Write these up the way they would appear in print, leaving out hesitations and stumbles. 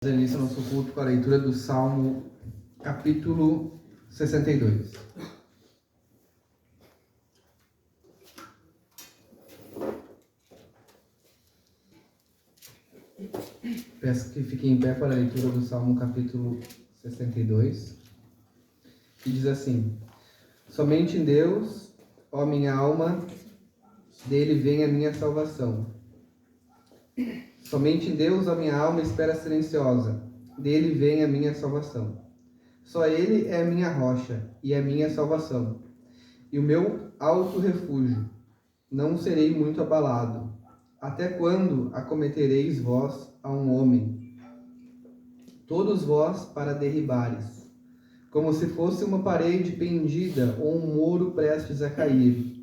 Início ao nosso culto com a leitura do Salmo, capítulo 62. Peço que fiquem em pé para a leitura do Salmo, capítulo 62, que diz assim: Somente em Deus, ó minha alma, dele vem a minha salvação. Somente em Deus, ó minha alma, espera silenciosa, dele vem a minha salvação. Só ele é a minha rocha e a minha salvação, e o meu alto refúgio. Não serei muito abalado. Até quando acometereis vós a um homem? Todos vós para derribares, como se fosse uma parede pendida ou um muro prestes a cair.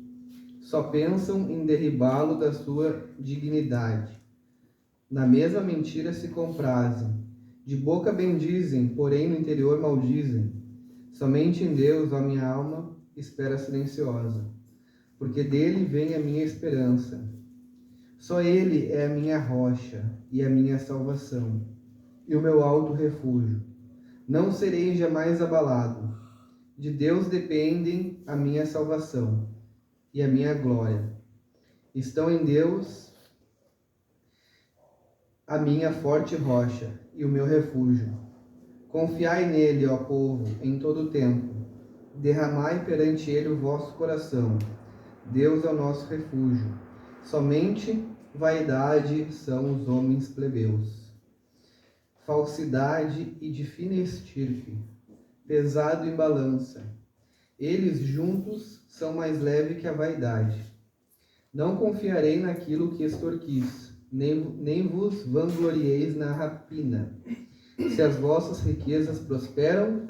Só pensam em derribá-lo da sua dignidade. Na mesma mentira se comprazem. De boca bendizem, porém no interior maldizem. Somente em Deus, ó minha alma, espera silenciosa, porque dele vem a minha esperança. Só ele é a minha rocha e a minha salvação, e o meu alto refúgio. Não serei jamais abalado. De Deus dependem a minha salvação e a minha glória. Estão em Deus a minha forte rocha e o meu refúgio. Confiai nele, ó povo, em todo o tempo. Derramai perante ele o vosso coração. Deus é o nosso refúgio. Somente vaidade são os homens plebeus. Falsidade e de fina estirpe, pesado em balança. Eles juntos são mais leves que a vaidade. Não confiarei naquilo que extorquis, nem vos vanglorieis na rapina. Se as vossas riquezas prosperam,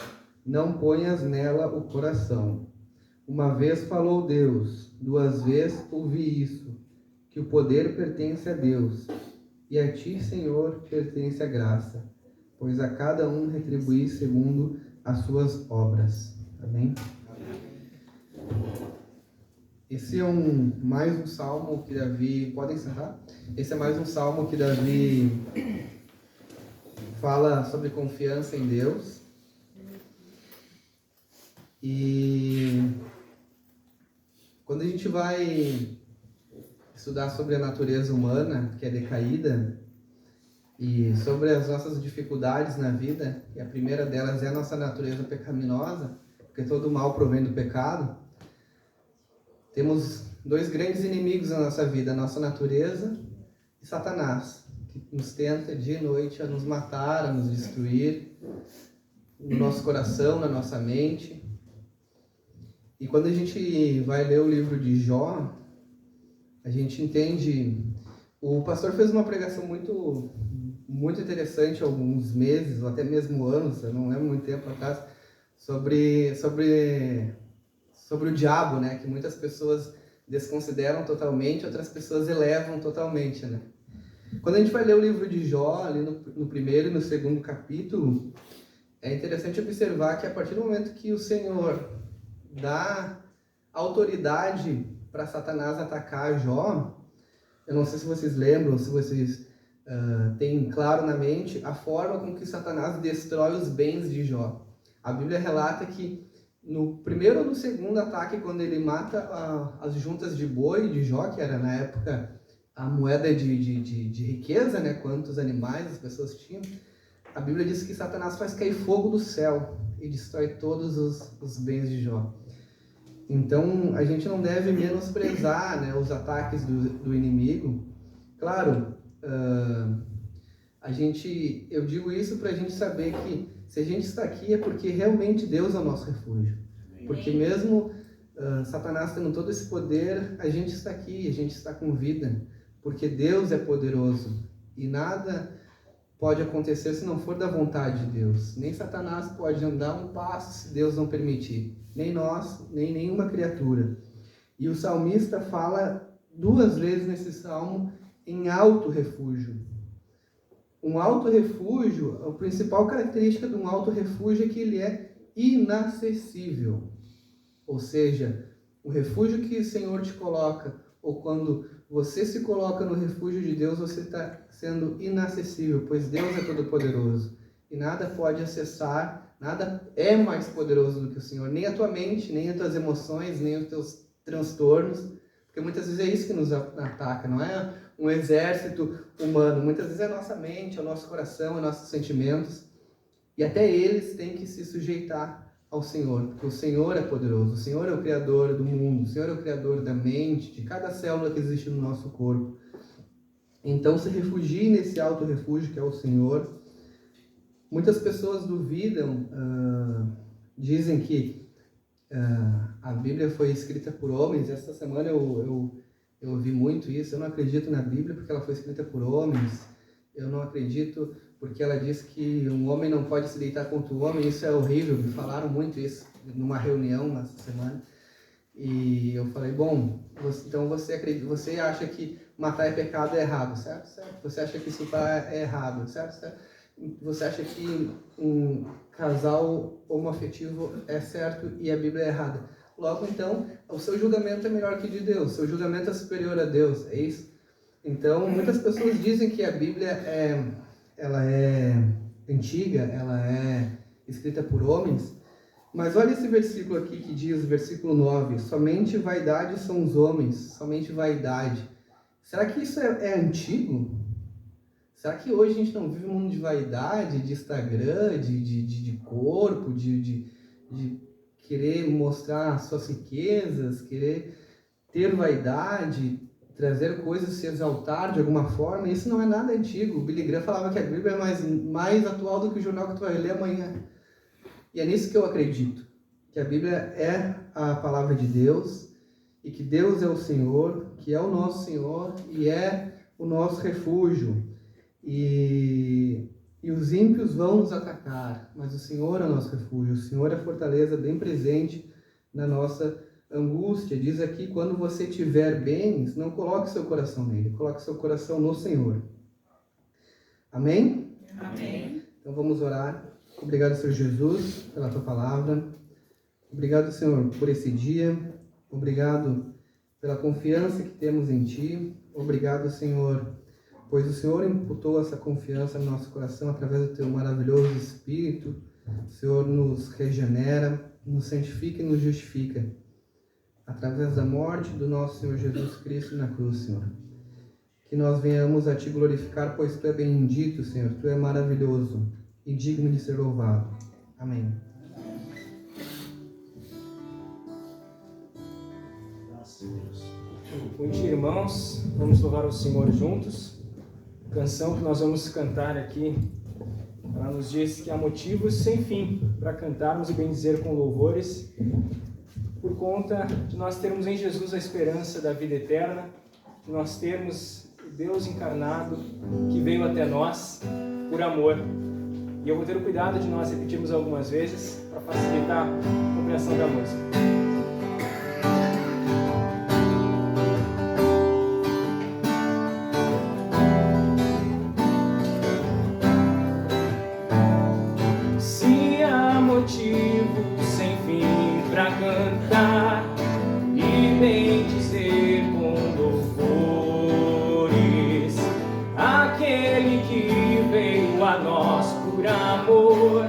não ponhas nela o coração. Uma vez falou Deus, duas vezes ouvi isso, que o poder pertence a Deus, e a ti, Senhor, pertence a graça, pois a cada um retribuís segundo as suas obras. Amém? Esse é mais um salmo que Davi... Podem sentar? Esse é mais um salmo que Davi fala sobre confiança em Deus. E quando a gente vai estudar sobre a natureza humana, que é decaída, e sobre as nossas dificuldades na vida, e a primeira delas é a nossa natureza pecaminosa, porque todo mal provém do pecado, temos dois grandes inimigos na nossa vida, a nossa natureza e Satanás, que nos tenta dia e noite a nos matar, a nos destruir, no nosso coração, na nossa mente. E quando a gente vai ler o livro de Jó, a gente entende... O pastor fez uma pregação muito interessante há alguns meses, ou até mesmo anos, eu não lembro muito tempo atrás, sobre o diabo, né? Que muitas pessoas desconsideram totalmente, outras pessoas elevam totalmente, né? Quando a gente vai ler o livro de Jó, ali no primeiro e no segundo capítulo, é interessante observar que a partir do momento que o Senhor dá autoridade para Satanás atacar Jó, eu não sei se vocês lembram, se vocês têm claro na mente a forma com que Satanás destrói os bens de Jó. A Bíblia relata que no primeiro ou no segundo ataque, quando ele mata as juntas de boi de Jó, que era na época a moeda de riqueza, né? Quantos animais as pessoas tinham, a Bíblia diz que Satanás faz cair fogo do céu e destrói todos os bens de Jó. Então, a gente não deve menosprezar, né, os ataques do inimigo. Claro, eu digo isso para a gente saber que se a gente está aqui é porque realmente Deus é o nosso refúgio. Porque mesmo Satanás tendo todo esse poder, a gente está aqui, a gente está com vida. Porque Deus é poderoso e nada pode acontecer se não for da vontade de Deus. Nem Satanás pode andar um passo se Deus não permitir. Nem nós, nem nenhuma criatura. E o salmista fala duas vezes nesse salmo em alto refúgio. Um alto refúgio, a principal característica de um alto refúgio é que ele é inacessível. Ou seja, o refúgio que o Senhor te coloca, ou quando você se coloca no refúgio de Deus, você está sendo inacessível, pois Deus é todo-poderoso. E nada pode acessar, nada é mais poderoso do que o Senhor. Nem a tua mente, nem as tuas emoções, nem os teus transtornos. Porque muitas vezes é isso que nos ataca, não é um exército humano. Muitas vezes é a nossa mente, é o nosso coração, é nossos sentimentos. E até eles têm que se sujeitar ao Senhor, porque o Senhor é poderoso, o Senhor é o Criador do mundo, o Senhor é o Criador da mente, de cada célula que existe no nosso corpo. Então se refugie nesse auto-refúgio que é o Senhor. Muitas pessoas duvidam, dizem que a Bíblia foi escrita por homens. Essa semana eu ouvi muito isso. Eu não acredito na Bíblia porque ela foi escrita por homens. Eu não acredito porque ela diz que um homem não pode se deitar contra o homem. Isso é horrível. Me falaram muito isso numa reunião essa semana. E eu falei, bom, então você acha que matar é pecado, é errado, certo? Certo. Você acha que estuprar é errado, certo? Certo. Você acha que um casal homoafetivo é certo e a Bíblia é errada. Logo, então, o seu julgamento é melhor que o de Deus. O seu julgamento é superior a Deus, é isso? Então, muitas pessoas dizem que a Bíblia ela é antiga, ela é escrita por homens. Mas olha esse versículo aqui que diz, versículo 9, somente vaidade são os homens, somente vaidade. Será que isso é antigo? Será que hoje a gente não vive um mundo de vaidade, de Instagram, de corpo, de querer mostrar suas riquezas, querer ter vaidade, trazer coisas, se exaltar de alguma forma? Isso não é nada antigo. O Billy Graham falava que a Bíblia é mais atual do que o jornal que tu vai ler amanhã. E é nisso que eu acredito, que a Bíblia é a palavra de Deus e que Deus é o Senhor, que é o nosso Senhor e é o nosso refúgio. E os ímpios vão nos atacar, mas o Senhor é o nosso refúgio, o Senhor é a fortaleza bem presente na nossa angústia. Diz aqui, quando você tiver bens, não coloque seu coração nele, coloque seu coração no Senhor. Amém? Amém. Então vamos orar. Obrigado, Senhor Jesus, pela tua palavra. Obrigado, Senhor, por esse dia. Obrigado pela confiança que temos em Ti. Obrigado, Senhor, pois o Senhor imputou essa confiança no nosso coração através do Teu maravilhoso Espírito. O Senhor nos regenera, nos santifica e nos justifica através da morte do nosso Senhor Jesus Cristo na cruz, Senhor. Que nós venhamos a Te glorificar, pois Tu é bendito, Senhor. Tu é maravilhoso e digno de ser louvado. Amém. Bom dia, irmãos. Vamos louvar o Senhor juntos. A canção que nós vamos cantar aqui, ela nos diz que há motivos sem fim para cantarmos e bendizer com louvores, por conta de nós termos em Jesus a esperança da vida eterna, de nós termos Deus encarnado que veio até nós por amor. E eu vou ter o cuidado de nós repetirmos algumas vezes para facilitar a compreensão da música. Se há motivo sem fim para cantar e bendizer com louvores aquele que veio a nós por amor,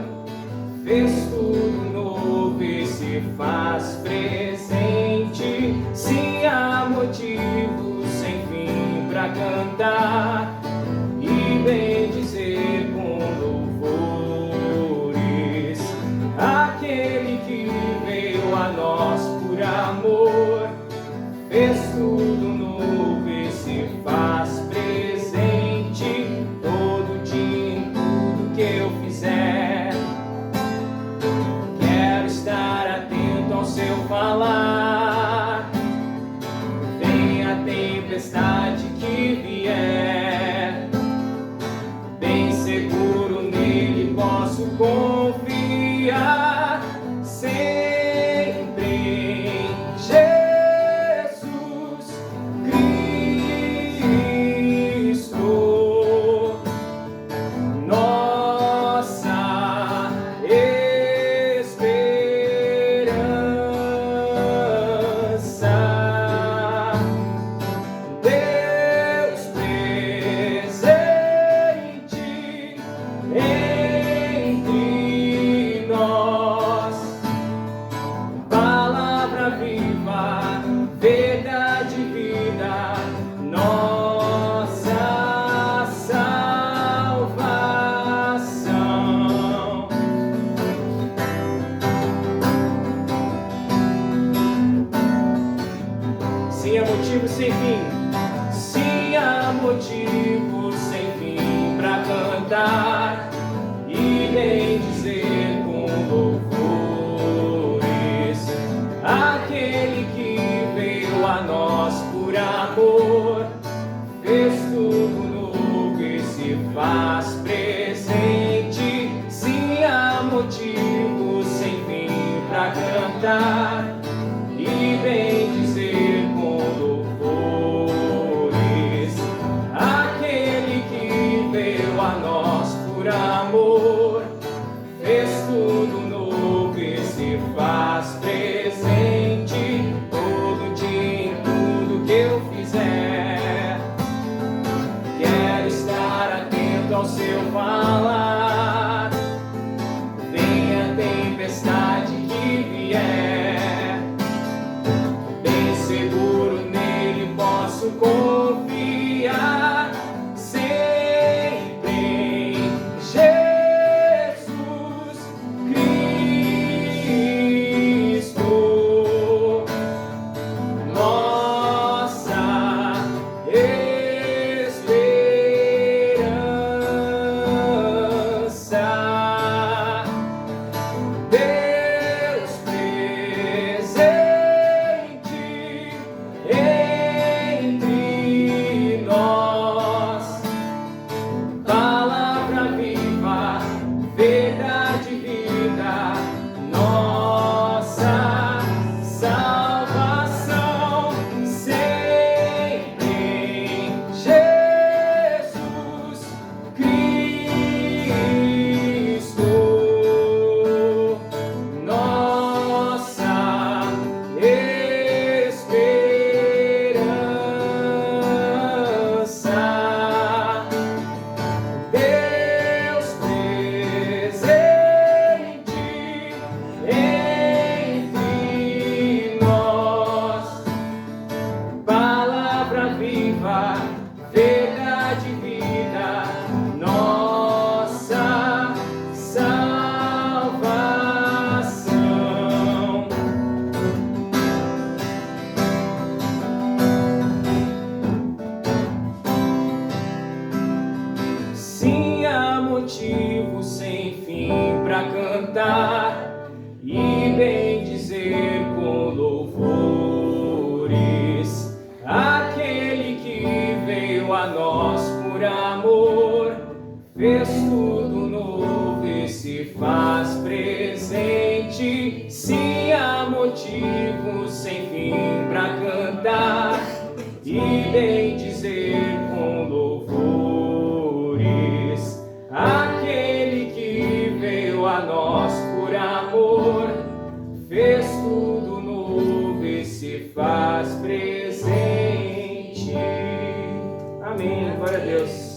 fez tudo novo e se faz presente. Se há motivo sem fim para cantar e bendizer com louvores aquele que veio a nós por amor, fez tudo novo e se faz presente. Todo dia em tudo que eu fizer, quero estar atento ao seu falar. Venha a tempestade que vier, bem seguro nele posso confiar. Sempre em Jesus Cristo, nossa esperança. cantar e bendizer com louvores aquele que veio a nós por amor, fez tudo novo e se faz presente todo dia em tudo que eu fizer. Quero estar atento ao seu falar, venha a tempestade que vier, bem seguro nele posso confiar, sempre em Jesus Cristo, nossa esperança. Deus presente entre nós, palavra viva, verdade e vida, nossa salvação, sempre em Jesus Cristo, nossa esperança. Deus presente entre nós, palavra viva, verdade e vida, nossa salvação. Sim, há motivo sem fim pra cantar e bendizer com louvores aquele que veio a nós por amor, fez tudo novo e se faz presente. Sim, há motivo sem fim pra cantar e bendizer com louvores aquele que veio a nós por amor, fez tudo novo e se faz presente. Amém. Glória a Deus.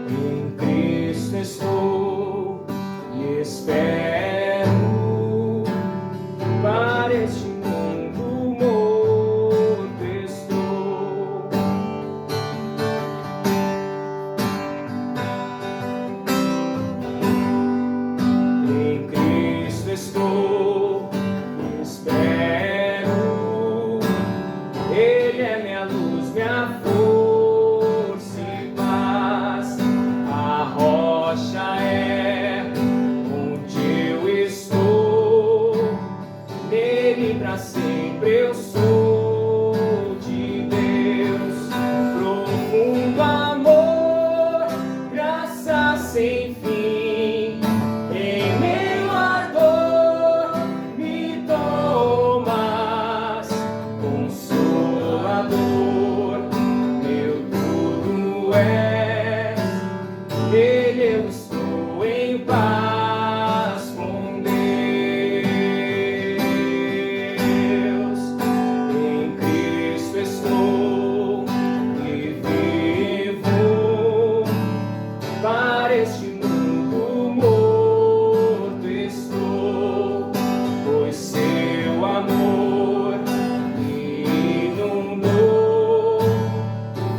Em Cristo estou e espero, para este mundo morto estou. Em Cristo estou e espero, Ele é minha luz, minha força e paz, a rocha é onde eu estou, nele pra sempre eu sou de Deus, profundo amor, graça sem fim, em meio à dor me tomas, consolador, meu tudo és, nele eu estou em paz com Deus. Em Cristo estou e vivo, para este mundo morto estou, pois seu amor me inundou,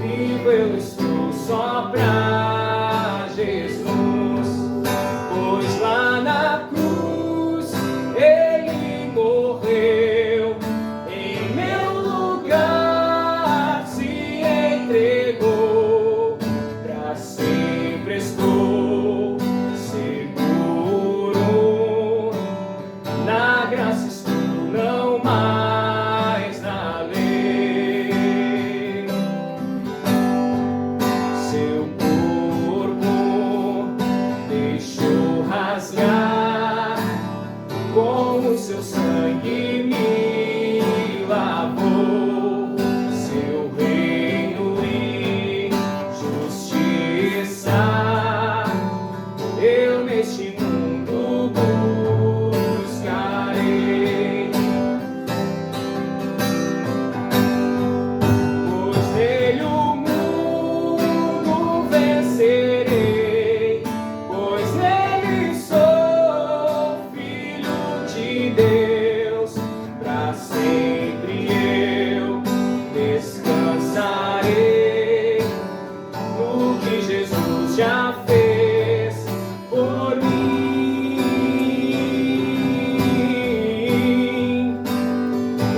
vivo eu estou só pra Jesus, pois lá na cruz ele morreu, em meu lugar se entregou, pra sempre estou seguro já fez por mim.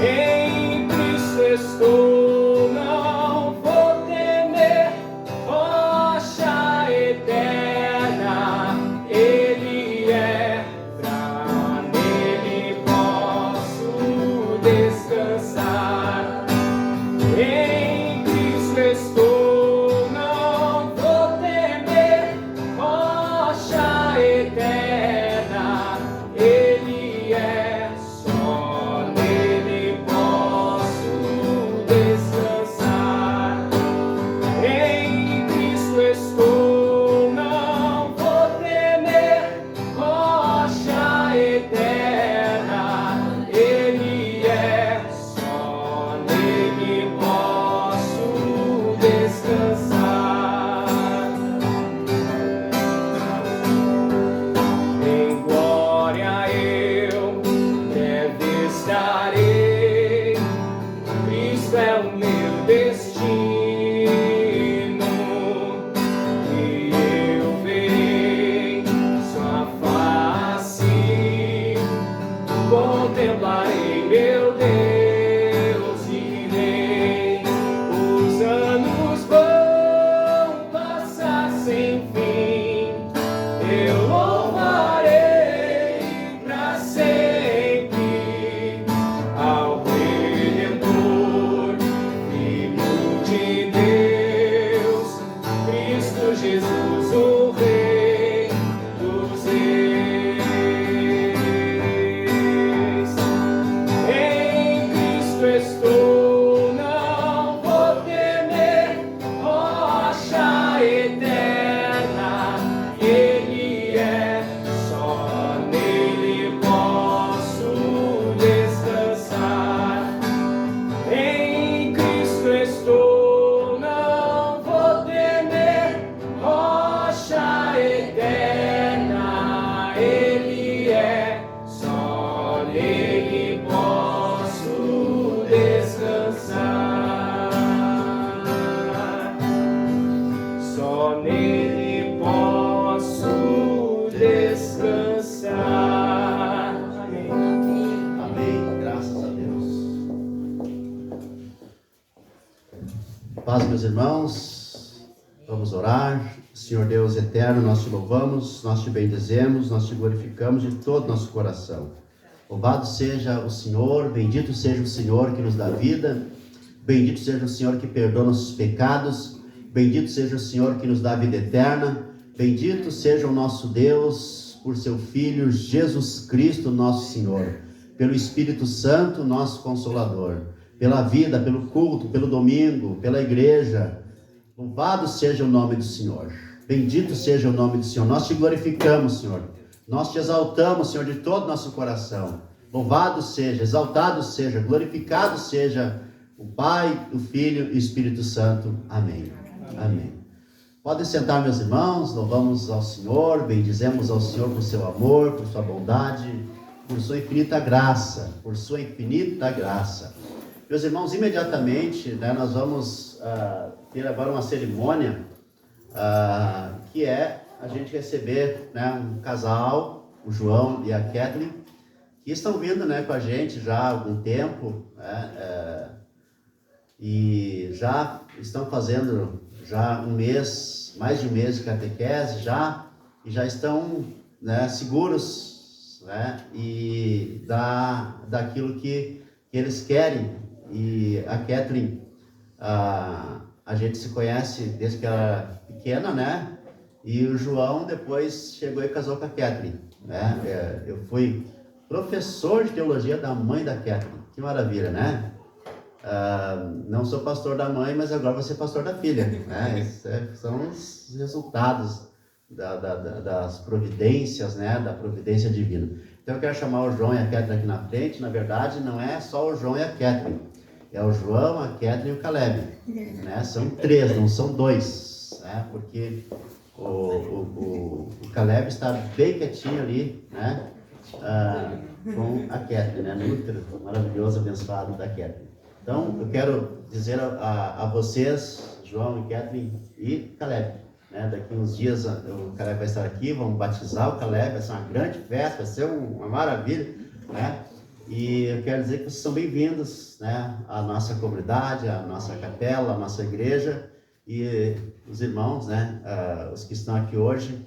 Em Cristo estou, não vou temer, rocha eterna Ele é, pra nele posso descansar. Em Cristo estou, não vou temer, rocha eterna Ele é, só nele posso descansar. Em Cristo estou, não vou temer, rocha eterna Ele é, só nele posso descansar. Em glória eu breve estarei, Cristo é o meu destino, e eu verei sua face, contemplarei meu Deus e Rei. Os anos vão passar sem fim, eu louvarei pra sempre ao Redentor, Filho de Deus, Cristo Jesus, o Rei dos Reis. Em Cristo estou, não vou temer, rocha eterna Ele é, só nele posso descansar. Em Cristo estou, não vou temer, rocha eterna Ele é, só nele posso descansar. Só nele posso descansar. Amém. Amém. Graças a Deus. Paz, meus irmãos. Vamos orar. Senhor Deus eterno, nós te louvamos, nós te bendizemos, nós te glorificamos de todo o nosso coração. Louvado seja o Senhor, bendito seja o Senhor que nos dá vida, bendito seja o Senhor que perdoa nossos pecados, bendito seja o Senhor que nos dá vida eterna, bendito seja o nosso Deus por seu Filho Jesus Cristo, nosso Senhor, pelo Espírito Santo, nosso Consolador, pela vida, pelo culto, pelo domingo, pela igreja. Louvado seja o nome do Senhor, bendito seja o nome do Senhor. Nós te glorificamos, Senhor, nós te exaltamos, Senhor, de todo o nosso coração. Louvado seja, exaltado seja, glorificado seja o Pai, o Filho e o Espírito Santo. Amém. Amém. Podem sentar, meus irmãos. Louvamos ao Senhor, bendizemos ao Senhor por seu amor, por sua bondade, por sua infinita graça, por sua infinita graça. Meus irmãos, imediatamente, nós vamos ter agora uma cerimônia que é a gente receber, um casal, o João e a Kathleen, que estão vindo, com a gente já há algum tempo, e já estão fazendo já um mês, mais de um mês de catequese e já estão, seguros, e daquilo que eles querem. E a Kathleen, a gente se conhece desde que ela era pequena, e o João depois chegou e casou com a Kathleen, Eu fui professor de teologia da mãe da Kathleen, que maravilha, não sou pastor da mãe, mas agora vou ser pastor da filha, são os resultados das providências, da providência divina. Então eu quero chamar o João e a Kathleen aqui na frente. Na verdade, não é só o João e a Kathleen, é o João, a Kathleen e o Caleb, São três, não são dois, porque o Caleb está bem quietinho ali, com a Kathleen, no útero maravilhoso, abençoado da Kathleen. Então, eu quero dizer a vocês, João e Kathleen e Caleb, né? Daqui uns dias o Caleb vai estar aqui, vamos batizar o Caleb, vai ser uma grande festa, vai ser uma maravilha, né? E eu quero dizer que vocês são bem-vindos, né? À nossa comunidade, à nossa capela, à nossa igreja, e os irmãos, né? Os que estão aqui hoje,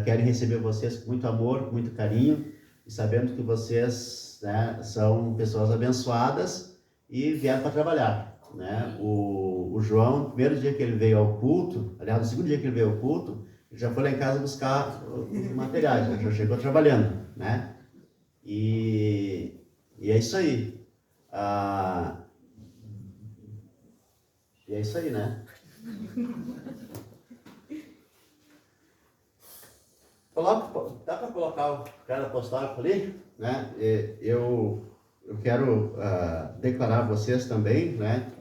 querem receber vocês com muito amor, com muito carinho, e sabendo que vocês, né, são pessoas abençoadas e vieram para trabalhar, né? O João, no primeiro dia que ele veio ao culto, aliás, no segundo dia que ele veio ao culto, ele já foi lá em casa buscar os materiais, já chegou trabalhando, né? E é isso aí. E é isso aí, né? Dá para colocar o credo apostólico ali, né? Eu quero declarar a vocês também, né,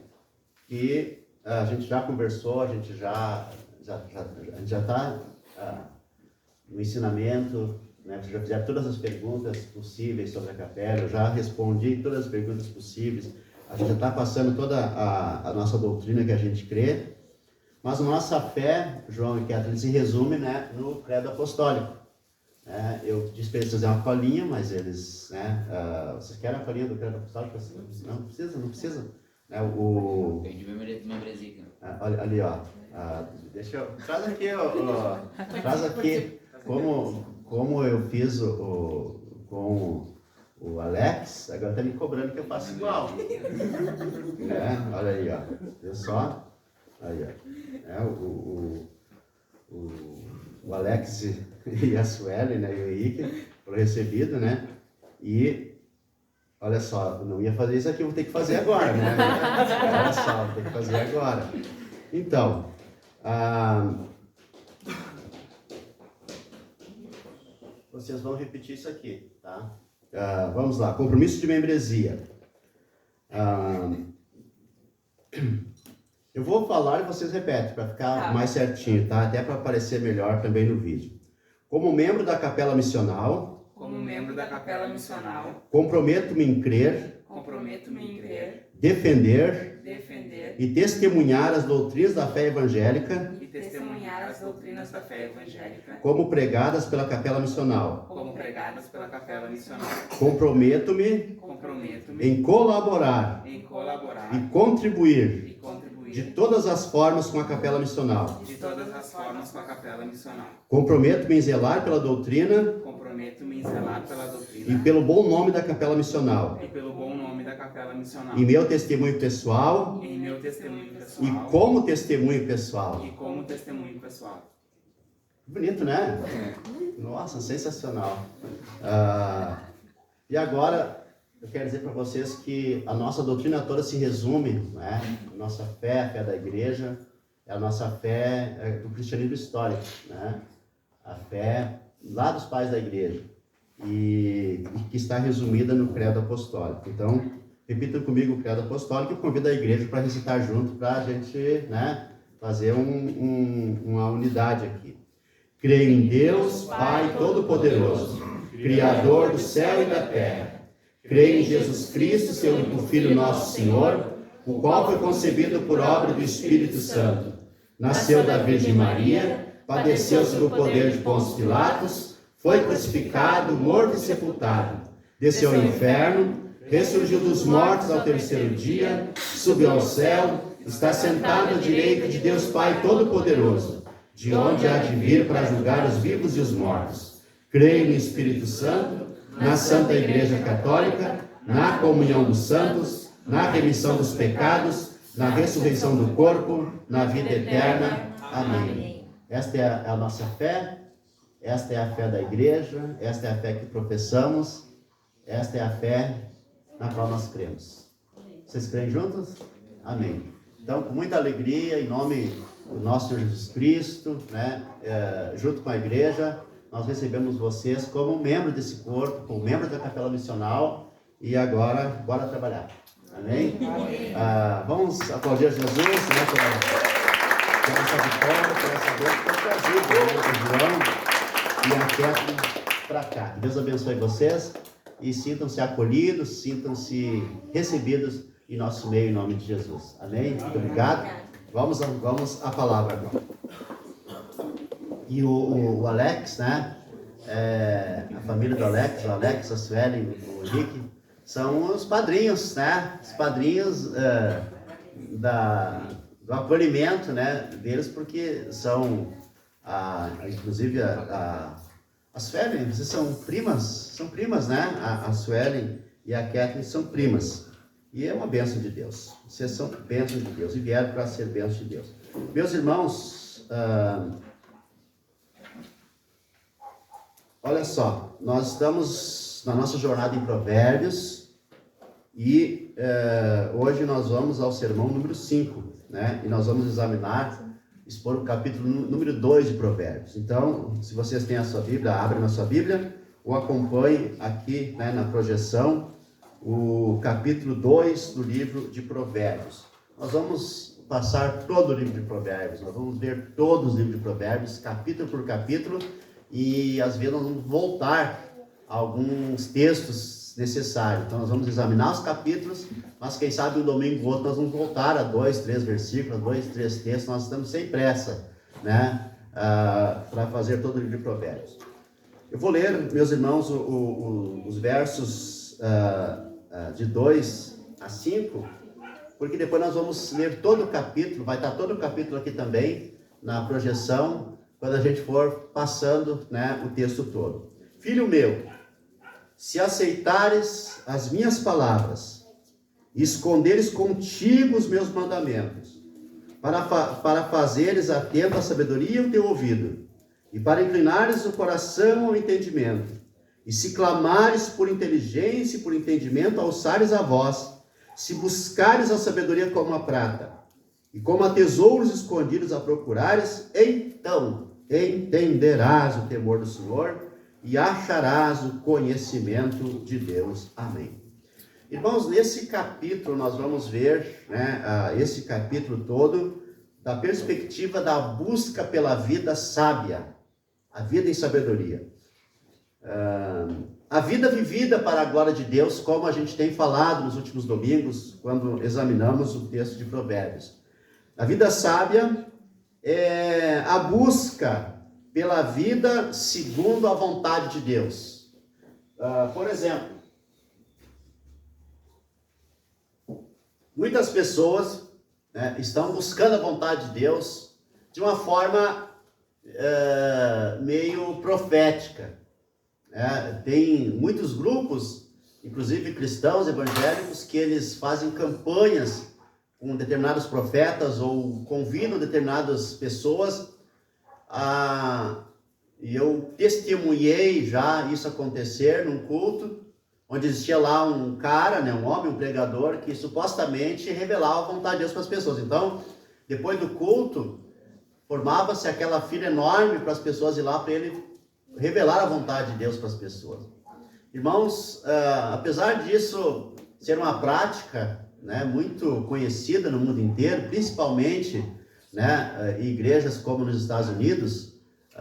que a gente já conversou, a gente já está no ensinamento, né? Vocês já fizeram todas as perguntas possíveis sobre a capela, eu já respondi todas as perguntas possíveis, a gente já está passando toda a nossa doutrina que a gente crê, mas a nossa fé, João e Kathleen, se resume, né, no credo apostólico. Eu disse para eles fazer uma colinha, mas eles, né, vocês querem a colinha do credo apostólico? Não precisa. Tem de membresia. Olha ali, ó. Deixa eu... Traz aqui, como eu fiz com o Alex, agora está me cobrando que eu faço igual. Olha aí, ó. Viu só? Aí, ó. O Alex e a Sueli, né, e o Henrique foram recebidos, né? E olha só, eu não ia fazer isso aqui, eu vou ter que fazer agora, né? Olha só, vou ter que fazer agora. Então, vocês vão repetir isso aqui, tá? Vamos lá, compromisso de membresia. Eu vou falar e vocês repetem, para ficar mais certinho, tá? Até para aparecer melhor também no vídeo. Como membro da Capela Missional, comprometo-me em crer, defender e testemunhar as doutrinas da fé evangélica, como pregadas pela Capela Missional. Comprometo-me em colaborar e contribuir de todas as formas com a Capela Missional. Comprometo-me em zelar pela doutrina e pelo bom nome da Capela Missional. Em meu testemunho pessoal e como testemunho pessoal. Bonito, né? Nossa, sensacional. E agora eu quero dizer para vocês que a nossa doutrina toda se resume, né? A nossa fé, a fé da igreja, é a nossa fé do cristianismo histórico, né? A fé lá dos pais da igreja, e que está resumida no credo apostólico. Então, repitam comigo o credo apostólico e convido a igreja para recitar junto, para a gente, né, fazer uma unidade aqui. Creio em Deus, Pai Todo-Poderoso, Criador do céu e da terra. Creio em Jesus Cristo, seu único Filho, nosso Senhor, o qual foi concebido por obra do Espírito Santo. Nasceu da Virgem Maria, padeceu sob o poder de Pôncio Pilatos, foi crucificado, morto e sepultado. Desceu ao inferno, ressurgiu dos mortos ao terceiro dia, subiu ao céu, está sentado à direita de Deus Pai Todo-Poderoso, de onde há de vir para julgar os vivos e os mortos. Creio no Espírito Santo, na Santa Igreja Católica, na comunhão dos santos, na remissão dos pecados, na ressurreição do corpo, na vida eterna. Amém. Esta é a nossa fé, esta é a fé da igreja, esta é a fé que professamos, esta é a fé na qual nós cremos. Vocês creem juntos? Amém. Então, com muita alegria, em nome do nosso Senhor Jesus Cristo, né, junto com a igreja, nós recebemos vocês como membro desse corpo, como membro da Capela Missional, e agora, bora trabalhar. Amém? Vamos aplaudir a Jesus, né, pela essa vitória, por essa dor que foi trazida, né, o João e a Kathleen para cá. Deus abençoe vocês e sintam-se acolhidos, sintam-se recebidos em nosso meio, em nome de Jesus. Amém? Muito obrigado. Vamos à palavra agora. E o Alex, né? A família do Alex, o Alex, a Suelen, o Rick, são os padrinhos, né? Os padrinhos do acolhimento, né? Deles, porque são, inclusive, a Suelen, vocês são primas, né? A Suelen e a Kathleen são primas. E é uma bênção de Deus. Vocês são bênçãos de Deus e vieram para ser bênçãos de Deus. Meus irmãos, olha só, nós estamos na nossa jornada em Provérbios e hoje nós vamos ao sermão número 5, né? E nós vamos expor o capítulo número 2 de Provérbios. Então, se vocês têm a sua Bíblia, abrem na sua Bíblia ou acompanhem aqui, né, na projeção o capítulo 2 do livro de Provérbios. Nós vamos passar todo o livro de Provérbios, nós vamos ler todos os livros de Provérbios, capítulo por capítulo, e às vezes nós vamos voltar a alguns textos necessários. Então nós vamos examinar os capítulos, mas quem sabe um domingo ou outro nós vamos voltar a 2, 3 versículos, 2, 3 textos. Nós estamos sem pressa, né, para fazer todo o livro de Provérbios. Eu vou ler, meus irmãos, os versos de 2 a 5, porque depois nós vamos ler todo o capítulo, vai estar todo o capítulo aqui também na projeção, quando a gente for passando, né, o texto todo. Filho meu, se aceitares as minhas palavras e esconderes contigo os meus mandamentos, para fazeres atento à sabedoria o teu ouvido, e para inclinares o coração ao entendimento, e se clamares por inteligência e por entendimento, alçares a voz, se buscares a sabedoria como a prata, e como a tesouros escondidos a procurares, então entenderás o temor do Senhor e acharás o conhecimento de Deus. Amém. Irmãos, nesse capítulo nós vamos ver, né, esse capítulo todo da perspectiva da busca pela vida sábia, a vida em sabedoria. A vida vivida para a glória de Deus, como a gente tem falado nos últimos domingos, quando examinamos o texto de Provérbios. A vida sábia é a busca pela vida segundo a vontade de Deus. Por exemplo, muitas pessoas, né, estão buscando a vontade de Deus de uma forma meio profética. Tem muitos grupos, inclusive cristãos evangélicos, que eles fazem campanhas com determinados profetas ou convidam determinadas pessoas e eu testemunhei já isso acontecer num culto, onde existia lá um cara, né, um homem, um pregador, que supostamente revelava a vontade de Deus para as pessoas. Então, depois do culto, formava-se aquela fila enorme para as pessoas ir lá para ele revelar a vontade de Deus para as pessoas. Irmãos, apesar disso ser uma prática, né, muito conhecida no mundo inteiro, principalmente, né, em igrejas como nos Estados Unidos,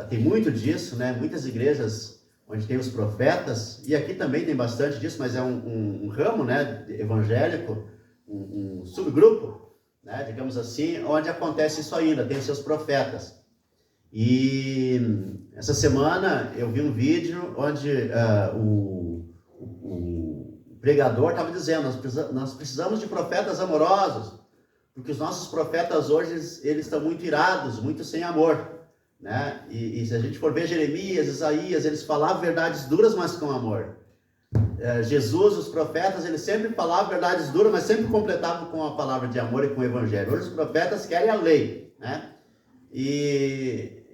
tem muito disso, né, muitas igrejas onde tem os profetas, e aqui também tem bastante disso, mas é um ramo, né, evangélico, um subgrupo, né, digamos assim, onde acontece isso ainda, tem os seus profetas. E essa semana eu vi um vídeo onde o pregador estava dizendo, nós precisamos de profetas amorosos, porque os nossos profetas hoje, eles estão muito irados, muito sem amor, né? E se a gente for ver Jeremias, Isaías, eles falavam verdades duras, mas com amor. Jesus, os profetas, eles sempre falavam verdades duras, mas sempre completavam com a palavra de amor e com o evangelho. Hoje os profetas querem a lei, né?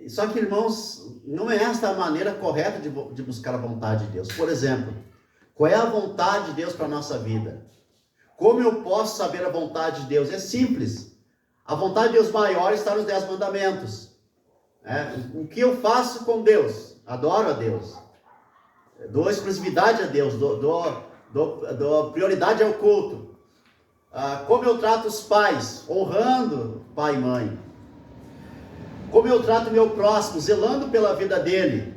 Só que, irmãos, não é esta a maneira correta de buscar a vontade de Deus. Por exemplo, qual é a vontade de Deus para a nossa vida? Como eu posso saber a vontade de Deus? É simples. A vontade de Deus maior está nos 10 mandamentos. O que eu faço com Deus? Adoro a Deus. Dou exclusividade a Deus. Dou prioridade ao culto. Como eu trato os pais? Honrando pai e mãe. Como eu trato meu próximo, zelando pela vida dele.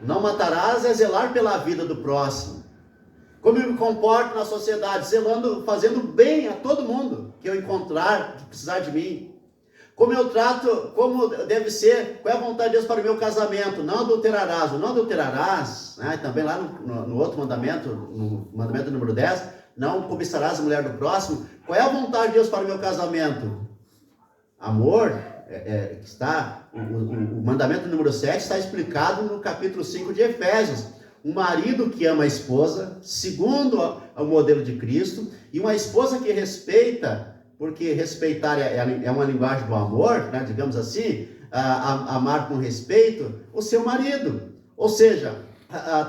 Não matarás é zelar pela vida do próximo. Como eu me comporto na sociedade, zelando, fazendo bem a todo mundo que eu encontrar, que precisar de mim. como eu trato, como deve ser, qual é a vontade de Deus para o meu casamento, não adulterarás, o não adulterarás, né? Também lá no outro mandamento, no mandamento número 10, não cobiçarás a mulher do próximo. Qual é a vontade de Deus para o meu casamento? Amor, o mandamento número 7 está explicado no capítulo 5 de Efésios. Um marido que ama a esposa, segundo o modelo de Cristo, e uma esposa que respeita, porque respeitar é uma linguagem do amor, né, digamos assim, amar com respeito o seu marido. Ou seja,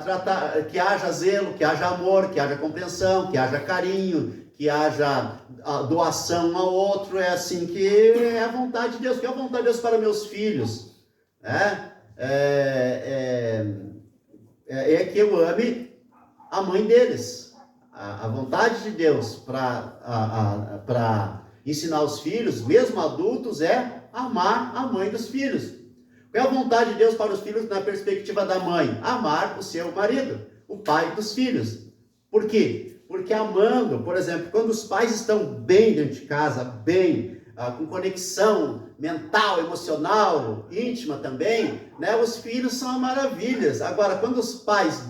tratar, que haja zelo, que haja amor, que haja compreensão, que haja carinho, que haja doação um ao outro. É assim que é a vontade de Deus. Que é a vontade de Deus para meus filhos? É que eu ame a mãe deles. A vontade de Deus para ensinar os filhos, mesmo adultos, é amar a mãe dos filhos. Qual é a vontade de Deus para os filhos na perspectiva da mãe? Amar o seu marido, o pai dos filhos. Por quê? Porque amando, por exemplo, quando os pais estão bem dentro de casa, bem, com conexão mental, emocional, íntima também, né, os filhos são maravilhas. Agora, quando os pais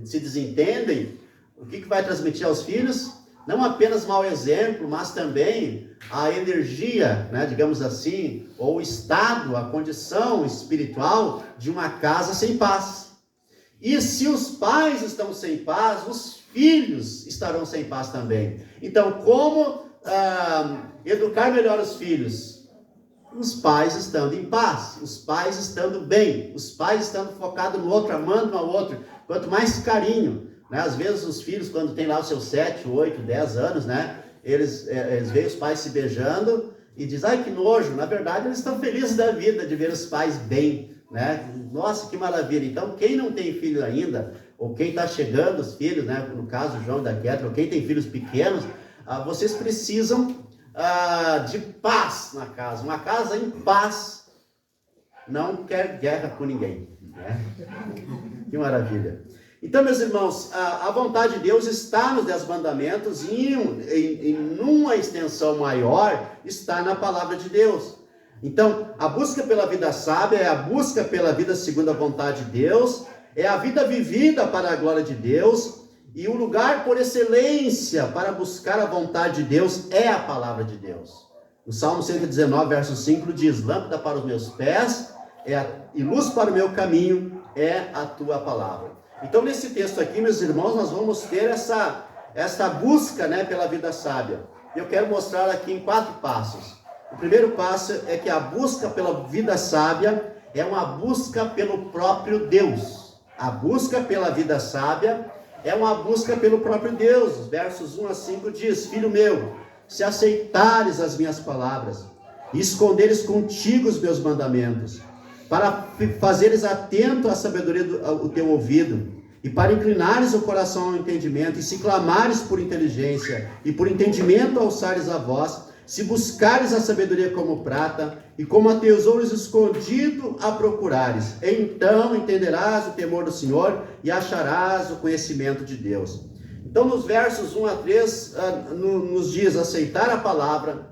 se desentendem, o que vai transmitir aos filhos? Não apenas mau exemplo, mas também a energia, né, digamos assim, ou o estado, a condição espiritual de uma casa sem paz. E se os pais estão sem paz, os filhos estarão sem paz também. Então, como educar melhor os filhos? Os pais estando em paz, os pais estando bem, os pais estando focados no outro, amando um ao outro. Quanto mais carinho, né? Às vezes os filhos, quando tem lá os seus 7, 8, 10 anos, né? Eles veem os pais se beijando e dizem, ai que nojo. Na verdade, eles estão felizes da vida de ver os pais bem, né? Nossa, que maravilha. Então, quem não tem filho ainda, ou quem está chegando, os filhos, né? No caso, o João e da Kétra, ou quem tem filhos pequenos, vocês precisam de paz na casa. Uma casa em paz não quer guerra com ninguém, né? Que maravilha. Então, meus irmãos, a vontade de Deus está nos 10 mandamentos e em uma extensão maior está na palavra de Deus. Então, a busca pela vida sábia é a busca pela vida segundo a vontade de Deus, é a vida vivida para a glória de Deus, e o lugar por excelência para buscar a vontade de Deus é a palavra de Deus. O Salmo 119, verso 5 diz, lâmpada para os meus pés e luz para o meu caminho é a tua palavra. Então, nesse texto aqui, meus irmãos, nós vamos ter essa busca, né, pela vida sábia. Eu quero mostrar aqui em 4 passos. O primeiro passo é que a busca pela vida sábia é uma busca pelo próprio Deus. A busca pela vida sábia é uma busca pelo próprio Deus. Os versos 1 a 5 diz, filho meu, se aceitares as minhas palavras e esconderes contigo os meus mandamentos, para fazeres atento à sabedoria do teu ouvido, e para inclinares o coração ao entendimento, e se clamares por inteligência, e por entendimento alçares a voz, se buscares a sabedoria como prata, e como a tesouros escondido a procurares, então entenderás o temor do Senhor, e acharás o conhecimento de Deus. Então, nos versos 1 a 3, nos diz aceitar a palavra,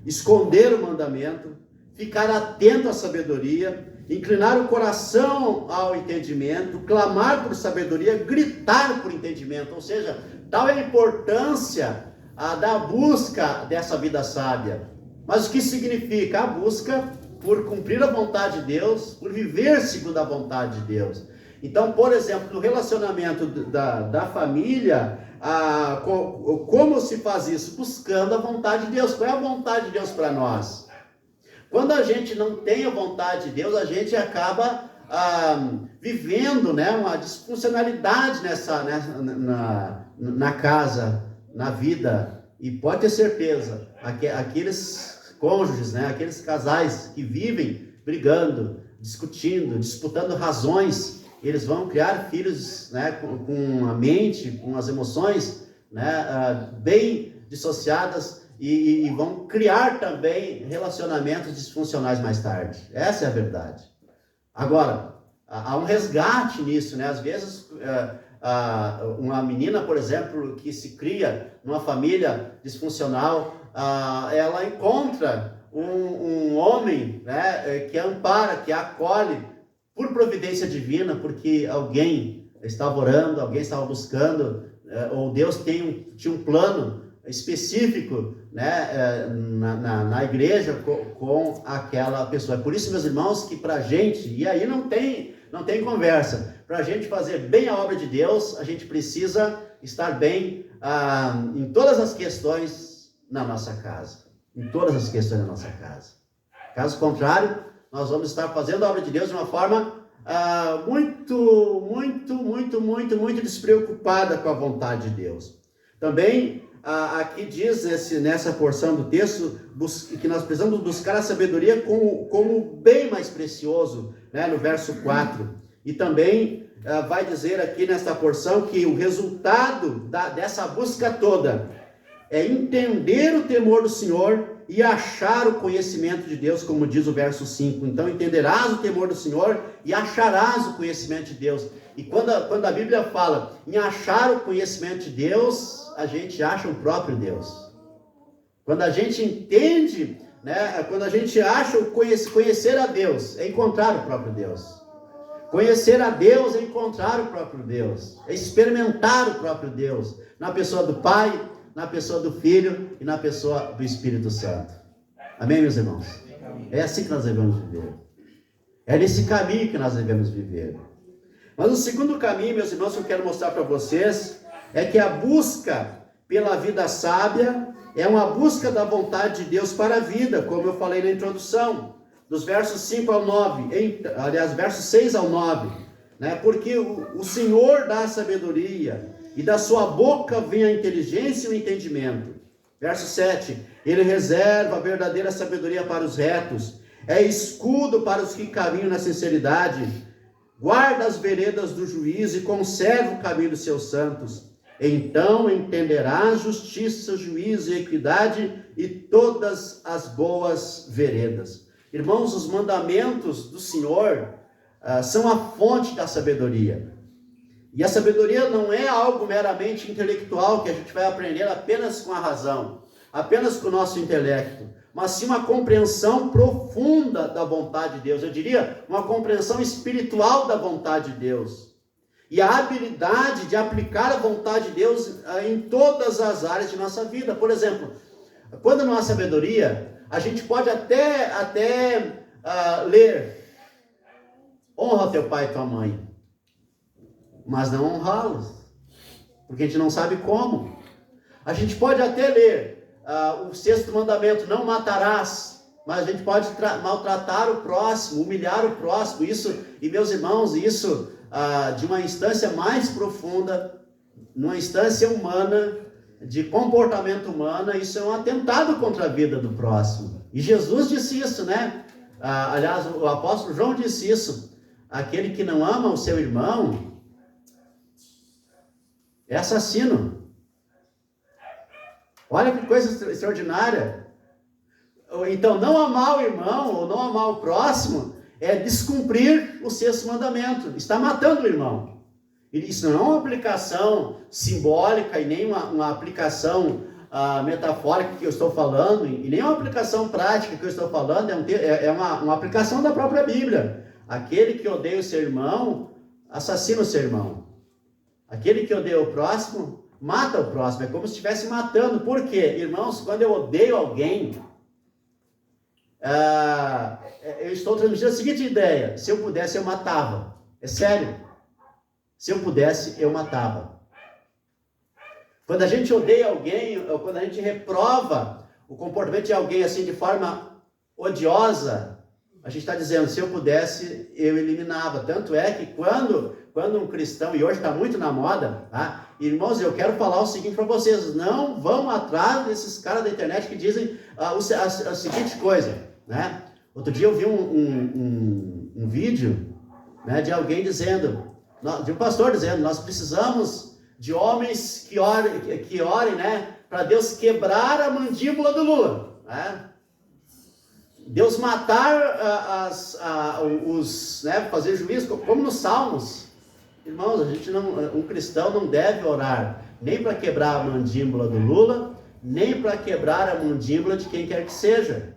esconder o mandamento, ficar atento à sabedoria, inclinar o coração ao entendimento, clamar por sabedoria, gritar por entendimento. Ou seja, tal é a importância da busca dessa vida sábia. Mas o que significa? A busca por cumprir a vontade de Deus, por viver segundo a vontade de Deus. Então, por exemplo, no relacionamento da família, como se faz isso? Buscando a vontade de Deus. Qual é a vontade de Deus para nós? Quando a gente não tem a vontade de Deus, a gente acaba vivendo, né, uma disfuncionalidade na casa, na vida. E pode ter certeza, aqueles cônjuges, né, aqueles casais que vivem brigando, discutindo, disputando razões, eles vão criar filhos, né, com a mente, com as emoções, né, bem dissociadas, e vão criar também relacionamentos disfuncionais mais tarde. Essa é a verdade. Agora, há um resgate nisso, né? Às vezes, uma menina, por exemplo, que se cria numa família disfuncional, ela encontra um homem, né, que ampara, que acolhe por providência divina, porque alguém estava orando, alguém estava buscando, ou Deus tinha um plano específico, né, na igreja com aquela pessoa. É por isso, meus irmãos, que para a gente, e aí não tem conversa, para a gente fazer bem a obra de Deus, a gente precisa estar bem em todas as questões na nossa casa. Em todas as questões da nossa casa. Caso contrário, nós vamos estar fazendo a obra de Deus de uma forma muito despreocupada com a vontade de Deus. Também, aqui diz nessa porção do texto que nós precisamos buscar a sabedoria como bem mais precioso, né, no verso 4. E também vai dizer aqui nesta porção que o resultado dessa busca toda é entender o temor do Senhor e achar o conhecimento de Deus, como diz o verso 5. Então, entenderás o temor do Senhor e acharás o conhecimento de Deus. E quando a Bíblia fala em achar o conhecimento de Deus, a gente acha o próprio Deus. Quando a gente entende, né, quando a gente acha conhecer a Deus, é encontrar o próprio Deus. Conhecer a Deus é encontrar o próprio Deus, é experimentar o próprio Deus, na pessoa do Pai, na pessoa do Filho e na pessoa do Espírito Santo. Amém, meus irmãos? É assim que nós devemos viver. É nesse caminho que nós devemos viver. Mas o segundo caminho, meus irmãos, que eu quero mostrar para vocês, é que a busca pela vida sábia é uma busca da vontade de Deus para a vida, como eu falei na introdução, dos versos 5 ao 9, aliás, versos 6 ao 9, né? Porque o Senhor dá a sabedoria, e da sua boca vem a inteligência e o entendimento. Verso 7, ele reserva a verdadeira sabedoria para os retos, é escudo para os que caminham na sinceridade, guarda as veredas do juízo e conserva o caminho dos seus santos. Então entenderás justiça, juízo e equidade e todas as boas veredas. Irmãos, os mandamentos do Senhor são a fonte da sabedoria. E a sabedoria não é algo meramente intelectual que a gente vai aprender apenas com a razão, apenas com o nosso intelecto, mas sim uma compreensão profunda da vontade de Deus. Eu diria, uma compreensão espiritual da vontade de Deus. E a habilidade de aplicar a vontade de Deus em todas as áreas de nossa vida. Por exemplo, quando não há sabedoria, a gente pode até ler: honra teu pai e tua mãe, mas não honrá-los, porque a gente não sabe como. A gente pode até ler o 6º mandamento, não matarás, mas a gente pode maltratar o próximo, humilhar o próximo. Isso, e meus irmãos, isso de uma instância mais profunda, numa instância humana, de comportamento humano, isso é um atentado contra a vida do próximo. E Jesus disse isso, né? Aliás, o apóstolo João disse isso: aquele que não ama o seu irmão é assassino. Olha que coisa extraordinária. Então, não amar o irmão ou não amar o próximo é descumprir o 6º mandamento. Está matando o irmão. Isso não é uma aplicação simbólica e nem uma aplicação metafórica que eu estou falando, e nem uma aplicação prática que eu estou falando, é uma aplicação da própria Bíblia. Aquele que odeia o seu irmão, assassina o seu irmão. Aquele que odeia o próximo, mata o próximo. É como se estivesse matando. Por quê? Irmãos, quando eu odeio alguém, eu estou transmitindo a seguinte ideia: se eu pudesse, eu matava. É sério. Se eu pudesse, eu matava. Quando a gente odeia alguém, ou quando a gente reprova o comportamento de alguém assim de forma odiosa, a gente está dizendo: se eu pudesse, eu eliminava. Tanto é que quando um cristão, e hoje está muito na moda, tá? Irmãos, eu quero falar o seguinte para vocês: não vão atrás desses caras da internet que dizem a seguinte coisa, né? Outro dia eu vi um vídeo, né, de alguém dizendo, de um pastor dizendo: nós precisamos de homens que orem, né, para Deus quebrar a mandíbula do Lula, né? Deus matar né, fazer juízo, como nos Salmos. Irmãos, um cristão não deve orar nem para quebrar a mandíbula do Lula, nem para quebrar a mandíbula de quem quer que seja.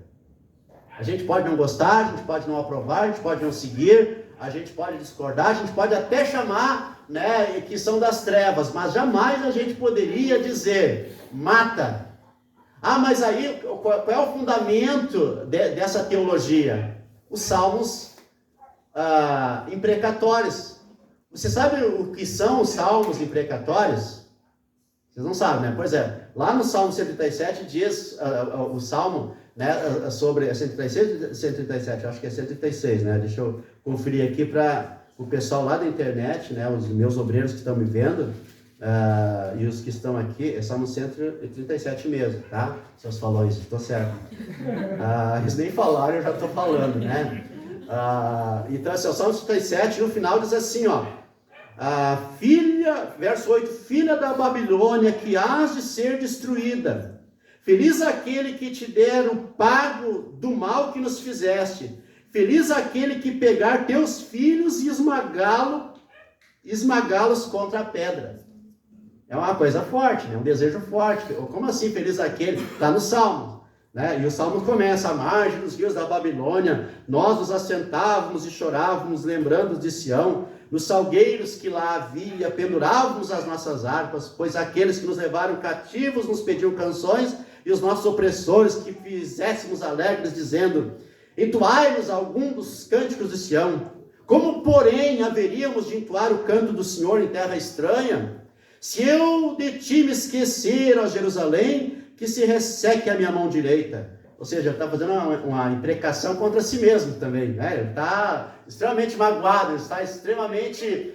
A gente pode não gostar, a gente pode não aprovar, a gente pode não seguir, a gente pode discordar, a gente pode até chamar, né, que são das trevas, mas jamais a gente poderia dizer, mata. Ah, mas aí, qual é o fundamento dessa teologia? Os salmos imprecatórios. Você sabe o que são os salmos imprecatórios? Vocês não sabem, né? Pois é, lá no Salmo 137 diz o Salmo, né, sobre 136, 137, acho que é 136, né? Deixa eu conferir aqui para o pessoal lá da internet, né, os meus obreiros que estão me vendo, e os que estão aqui, é Salmo 137 mesmo, tá? Vocês falaram isso, estou certo. Eles nem falaram, eu já estou falando, né? Então, assim, o Salmo 137, no final diz assim, ó, verso 8, filha da Babilônia, que hás de ser destruída, feliz aquele que te der o pago do mal que nos fizeste, feliz aquele que pegar teus filhos e esmagá-los contra a pedra. É uma coisa forte, né? Um desejo forte. Como assim, feliz aquele? Está no Salmo, né? E o Salmo começa, à margem dos rios da Babilônia, nós nos assentávamos e chorávamos, lembrando de Sião, nos salgueiros que lá havia, pendurávamos as nossas harpas, pois aqueles que nos levaram cativos nos pediam canções, e os nossos opressores que fizéssemos alegres, dizendo, entoai-nos algum dos cânticos de Sião. Como, porém, haveríamos de entoar o canto do Senhor em terra estranha? Se eu de ti me esquecer, ó Jerusalém, que se resseque a minha mão direita. Ou seja, ele está fazendo uma imprecação contra si mesmo também, né? Ele está extremamente magoado, ele está extremamente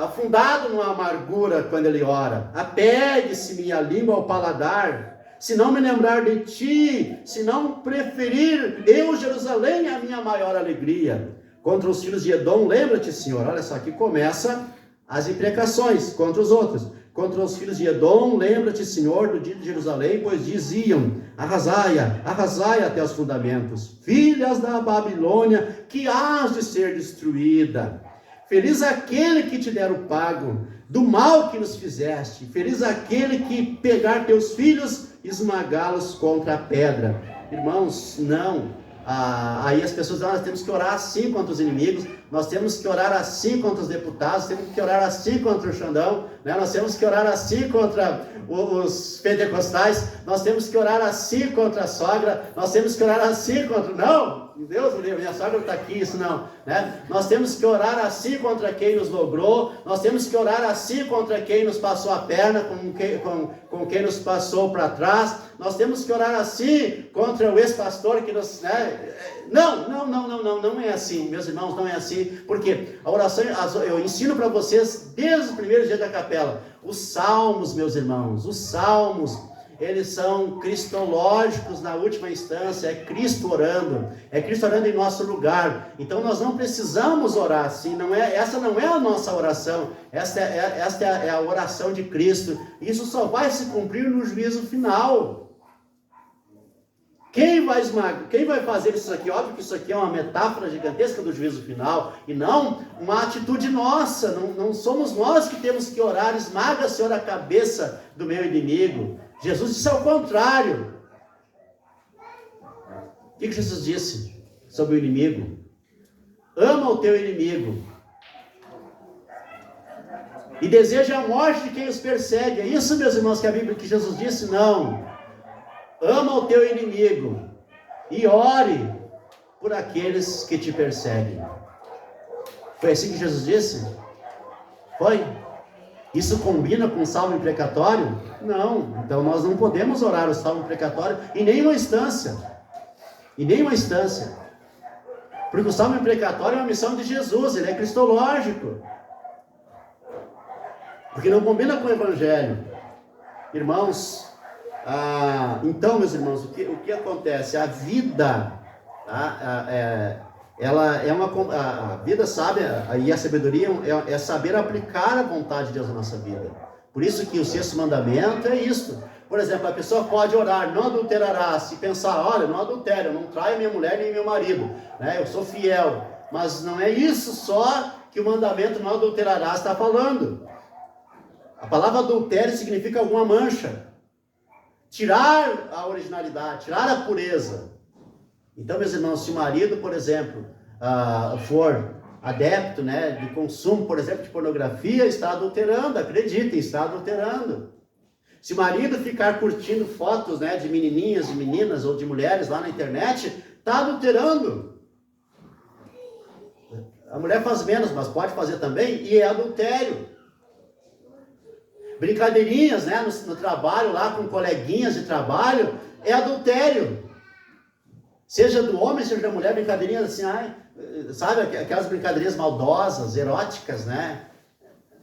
afundado numa amargura quando ele ora. Apegue-se minha língua ao paladar, se não me lembrar de ti, se não preferir eu, Jerusalém, a minha maior alegria. Contra os filhos de Edom, lembra-te, Senhor. Olha só, aqui começa as imprecações contra os outros. Contra os filhos de Edom, lembra-te, Senhor, do dia de Jerusalém, pois diziam, arrasai-a, arrasai até os fundamentos. Filhas da Babilônia, que hás de ser destruída. Feliz aquele que te der o pago do mal que nos fizeste. Feliz aquele que pegar teus filhos e esmagá-los contra a pedra. Irmãos, não. Aí as pessoas dizem, nós temos que orar assim contra os inimigos, nós temos que orar assim contra os deputados, temos que orar assim contra o Xandão, né? Nós temos que orar assim contra os pentecostais, nós temos que orar assim contra a sogra, nós temos que orar assim contra... Não! Deus, minha sogra está aqui, isso não, né? Nós temos que orar assim contra quem nos logrou, nós temos que orar assim contra quem nos passou a perna, com quem nos passou para trás, nós temos que orar assim contra o ex-pastor que nos... Né? Não é assim, meus irmãos, não é assim, porque a oração, eu ensino para vocês desde os primeiros dias da capela, os salmos, meus irmãos, os salmos, eles são cristológicos na última instância, é Cristo orando em nosso lugar. Então nós não precisamos orar assim, essa não é a nossa oração, esta é a oração de Cristo. Isso só vai se cumprir no juízo final. Quem vai fazer isso aqui? Óbvio que isso aqui é uma metáfora gigantesca do juízo final, e não uma atitude nossa, não somos nós que temos que orar, esmaga, Senhor, a cabeça do meu inimigo. Jesus disse ao contrário. O que Jesus disse sobre o inimigo? Ama o teu inimigo e deseja a morte de quem os persegue. É isso, meus irmãos, que Jesus disse? Não. Ama o teu inimigo e ore por aqueles que te perseguem. Foi assim que Jesus disse? Foi? Isso combina com o salmo imprecatório? Não. Então nós não podemos orar o salmo imprecatório em nenhuma instância. Em nenhuma instância. Porque o salmo imprecatório é uma missão de Jesus, ele é cristológico. Porque não combina com o evangelho. Irmãos, então, meus irmãos, o que acontece? A vida, ela é a vida sábia e a sabedoria é saber aplicar a vontade de Deus na nossa vida. Por isso que o sexto mandamento é isso. Por exemplo, a pessoa pode orar, não adulterarás, e pensar, olha, não adultério, eu não traio minha mulher nem meu marido, né? Eu sou fiel. Mas não é isso só que o mandamento não adulterarás está falando. A palavra adultério significa alguma mancha. tirar a originalidade, tirar a pureza. Então, meus irmãos, se o marido, por exemplo, for adepto, né, de consumo, por exemplo, de pornografia, está adulterando, acreditem, está adulterando. Se o marido ficar curtindo fotos, né, de menininhas, de meninas ou de mulheres lá na internet, está adulterando. A mulher faz menos, mas pode fazer também, e é adultério. Brincadeirinhas, né, no trabalho lá com coleguinhas de trabalho, é adultério. Seja do homem, seja da mulher, brincadeirinhas assim, sabe, aquelas brincadeirinhas maldosas, eróticas, né?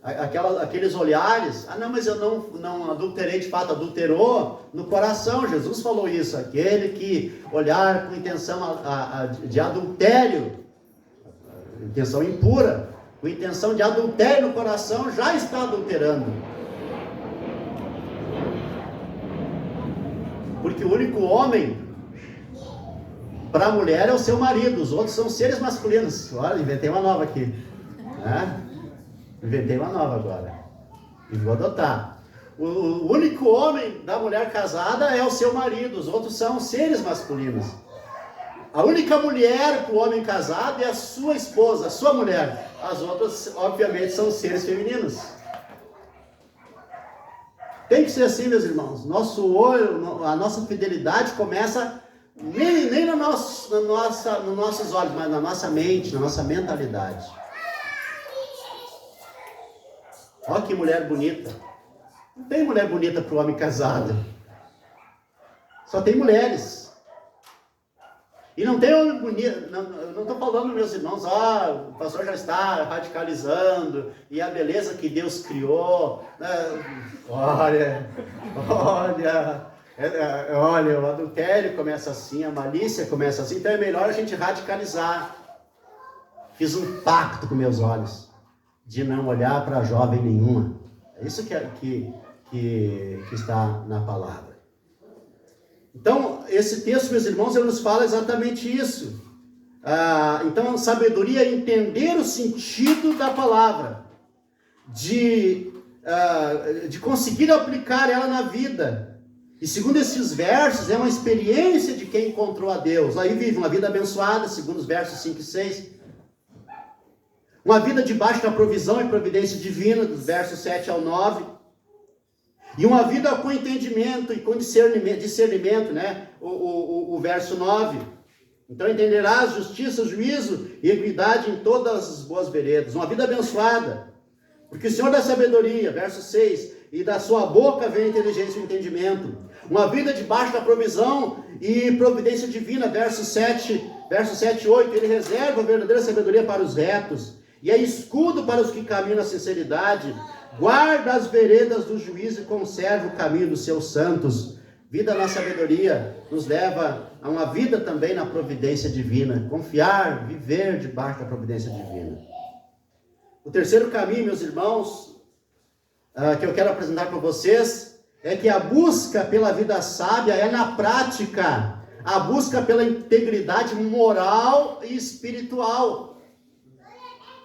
Aqueles olhares. Não, mas eu não adulterei, de fato, adulterou no coração. Jesus falou isso. Aquele que olhar com intenção de adultério, intenção impura, com intenção de adultério no coração, já está adulterando. Porque o único homem para a mulher é o seu marido, os outros são seres masculinos. Olha, inventei uma nova aqui. Inventei uma nova agora. E vou adotar. O único homem da mulher casada é o seu marido, os outros são seres masculinos. A única mulher para o homem casado é a sua esposa, a sua mulher. As outras, obviamente, são seres femininos. Tem que ser assim, meus irmãos. Nosso olho, a nossa fidelidade começa nem nos nossos olhos, mas na nossa mente, na nossa mentalidade. Olha que mulher bonita. Não tem mulher bonita para o homem casado. Só tem mulheres. E não tem homem bonito. Não estou falando, meus irmãos, o pastor já está radicalizando, e a beleza que Deus criou. Olha, o adultério começa assim, a malícia começa assim, então é melhor a gente radicalizar. Fiz um pacto com meus olhos de não olhar para jovem nenhuma. É isso que está na palavra. Então, esse texto, meus irmãos, ele nos fala exatamente isso. Então, sabedoria é entender o sentido da palavra, de conseguir aplicar ela na vida. E segundo esses versos, é uma experiência de quem encontrou a Deus. Aí vive uma vida abençoada, segundo os versos 5 e 6. Uma vida debaixo da provisão e providência divina, dos versos 7 ao 9. E uma vida com entendimento e com discernimento, né? O verso 9. Então entenderás justiça, juízo e equidade em todas as boas veredas. Uma vida abençoada. Porque o Senhor dá sabedoria, verso 6. E da sua boca vem a inteligência e o entendimento. Uma vida debaixo da provisão e providência divina, verso 7 e 8. Ele reserva a verdadeira sabedoria para os retos. E é escudo para os que caminham na sinceridade. Guarda as veredas do juízo e conserva o caminho dos seus santos. Vida na sabedoria nos leva a uma vida também na providência divina. Confiar, viver debaixo da providência divina. O terceiro caminho, meus irmãos, que eu quero apresentar para vocês, é que a busca pela vida sábia é na prática a busca pela integridade moral e espiritual.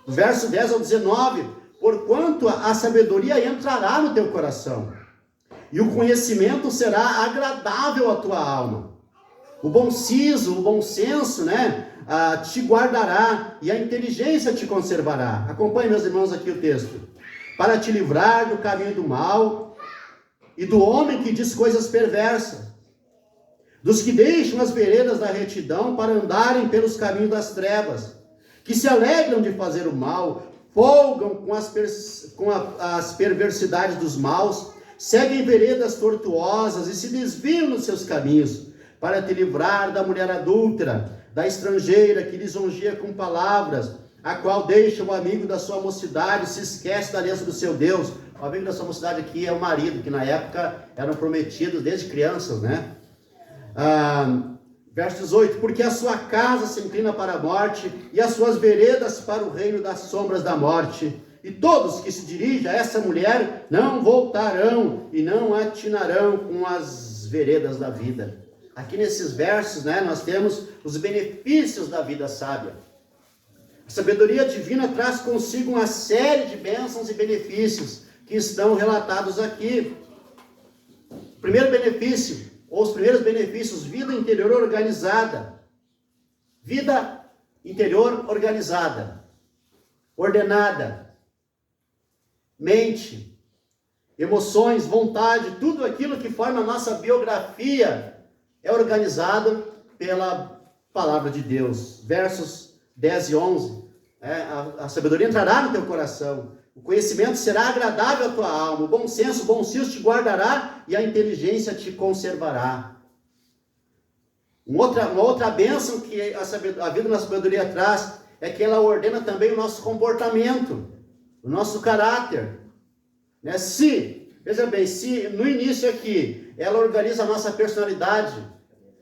Do verso 10 ao 19... Porquanto a sabedoria entrará no teu coração, e o conhecimento será agradável à tua alma. O bom siso, o bom senso, né, te guardará, e a inteligência te conservará. Acompanhe, meus irmãos, aqui o texto. Para te livrar do caminho do mal, e do homem que diz coisas perversas, dos que deixam as veredas da retidão para andarem pelos caminhos das trevas, que se alegram de fazer o mal, folgam com as perversidades dos maus, seguem veredas tortuosas e se desviam nos seus caminhos, para te livrar da mulher adúltera, da estrangeira que lisonjeia com palavras, a qual deixa o amigo da sua mocidade, se esquece da aliança do seu Deus. O amigo da sua mocidade aqui é o marido, que na época eram prometidos desde crianças, né? Verso 18, porque a sua casa se inclina para a morte, e as suas veredas para o reino das sombras da morte. E todos que se dirigem a essa mulher não voltarão e não atinarão com as veredas da vida. Aqui nesses versos, né, nós temos os benefícios da vida sábia. A sabedoria divina traz consigo uma série de bênçãos e benefícios que estão relatados aqui. primeiro benefício, ou os primeiros benefícios, vida interior organizada. Vida interior organizada, ordenada, mente, emoções, vontade, tudo aquilo que forma a nossa biografia é organizado pela palavra de Deus. Versos 10 e 11. A sabedoria entrará no teu coração, o conhecimento será agradável à tua alma, o bom senso te guardará e a inteligência te conservará. Uma outra bênção que a vida na sabedoria traz é que ela ordena também o nosso comportamento, o nosso caráter. Né? Veja bem, se no início aqui ela organiza a nossa personalidade,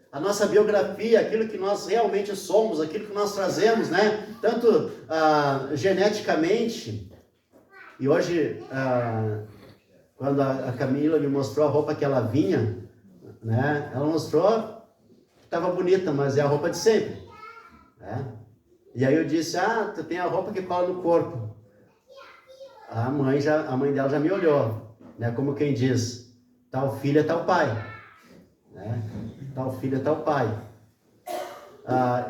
a nossa biografia, aquilo que nós realmente somos, aquilo que nós trazemos, né? Tanto geneticamente, e hoje, quando a Camila me mostrou a roupa que ela vinha, né? Ela mostrou que estava bonita, mas é a roupa de sempre. Né? E aí eu disse, tu tem a roupa que cola no corpo. A mãe dela já me olhou, né? Como quem diz, tal filho é tal pai. Né? Tal filho é tal pai.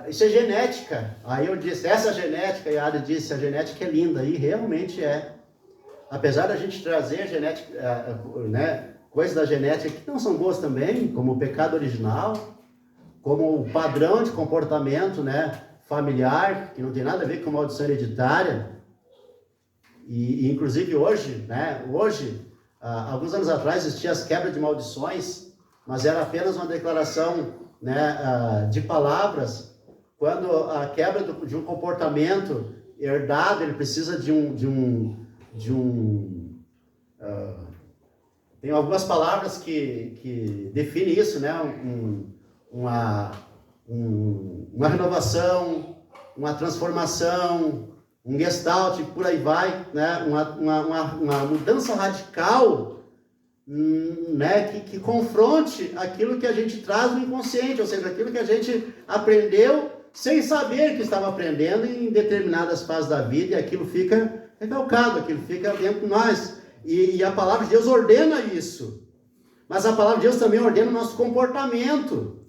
Isso é genética. Aí eu disse, essa genética, e a Ari disse, a genética é linda, e realmente é. Apesar da gente trazer genética, né, coisas da genética que não são boas também, como o pecado original, como o padrão de comportamento, né, familiar, que não tem nada a ver com maldição hereditária. E inclusive hoje, alguns anos atrás existiam as quebras de maldições, mas era apenas uma declaração, né, de palavras. Quando a quebra de um comportamento herdado, ele precisa tem algumas palavras que definem isso, né? Uma renovação, uma transformação, um gestalt, por aí vai, né? Uma mudança radical, né? Que confronte aquilo que a gente traz no inconsciente, ou seja, aquilo que a gente aprendeu sem saber que estava aprendendo em determinadas fases da vida, e aquilo fica recalcado, aquilo fica dentro de nós. E a palavra de Deus ordena isso. Mas a palavra de Deus também ordena o nosso comportamento.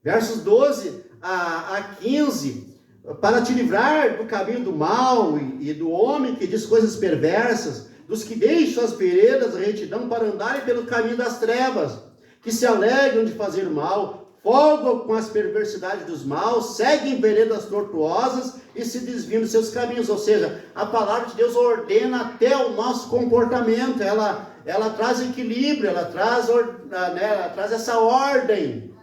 Versos 12 a 15. Para te livrar do caminho do mal e do homem que diz coisas perversas, dos que deixam as veredas da retidão para andarem pelo caminho das trevas, que se alegram de fazer mal, folgam com as perversidades dos maus, seguem veredas tortuosas e se desviam dos seus caminhos. Ou seja, a palavra de Deus ordena até o nosso comportamento, ela traz equilíbrio, ela traz essa ordem,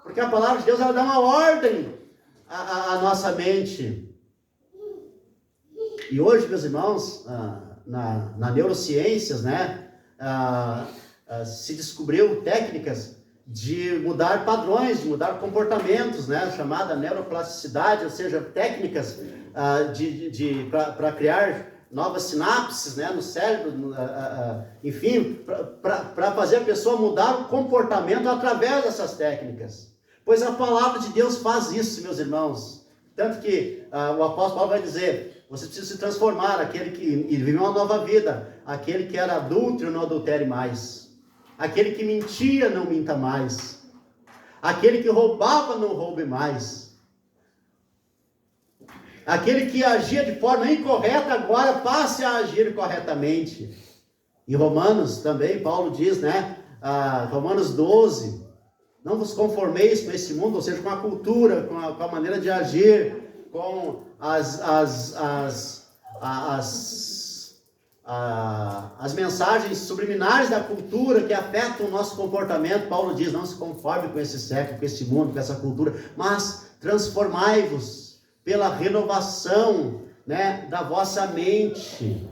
porque a palavra de Deus ela dá uma ordem à nossa mente. E hoje, meus irmãos, na neurociências, né, se descobriu técnicas de mudar padrões, de mudar comportamentos, né, chamada neuroplasticidade, ou seja, técnicas para criar novas sinapses, né, no cérebro, enfim, para fazer a pessoa mudar o comportamento através dessas técnicas. Pois a palavra de Deus faz isso, meus irmãos. Tanto que o apóstolo Paulo vai dizer, você precisa se transformar, aquele que viveu uma nova vida, aquele que era adúltero não adultere mais. Aquele que mentia, não minta mais. Aquele que roubava, não roube mais. Aquele que agia de forma incorreta, agora passe a agir corretamente. Em Romanos também, Paulo diz, né? Romanos 12. Não vos conformeis com esse mundo, ou seja, com a cultura, com a maneira de agir, com as mensagens subliminares da cultura que afetam o nosso comportamento. Paulo diz, não se conforme com esse século, com esse mundo, com essa cultura, mas transformai-vos pela renovação, né, da vossa mente.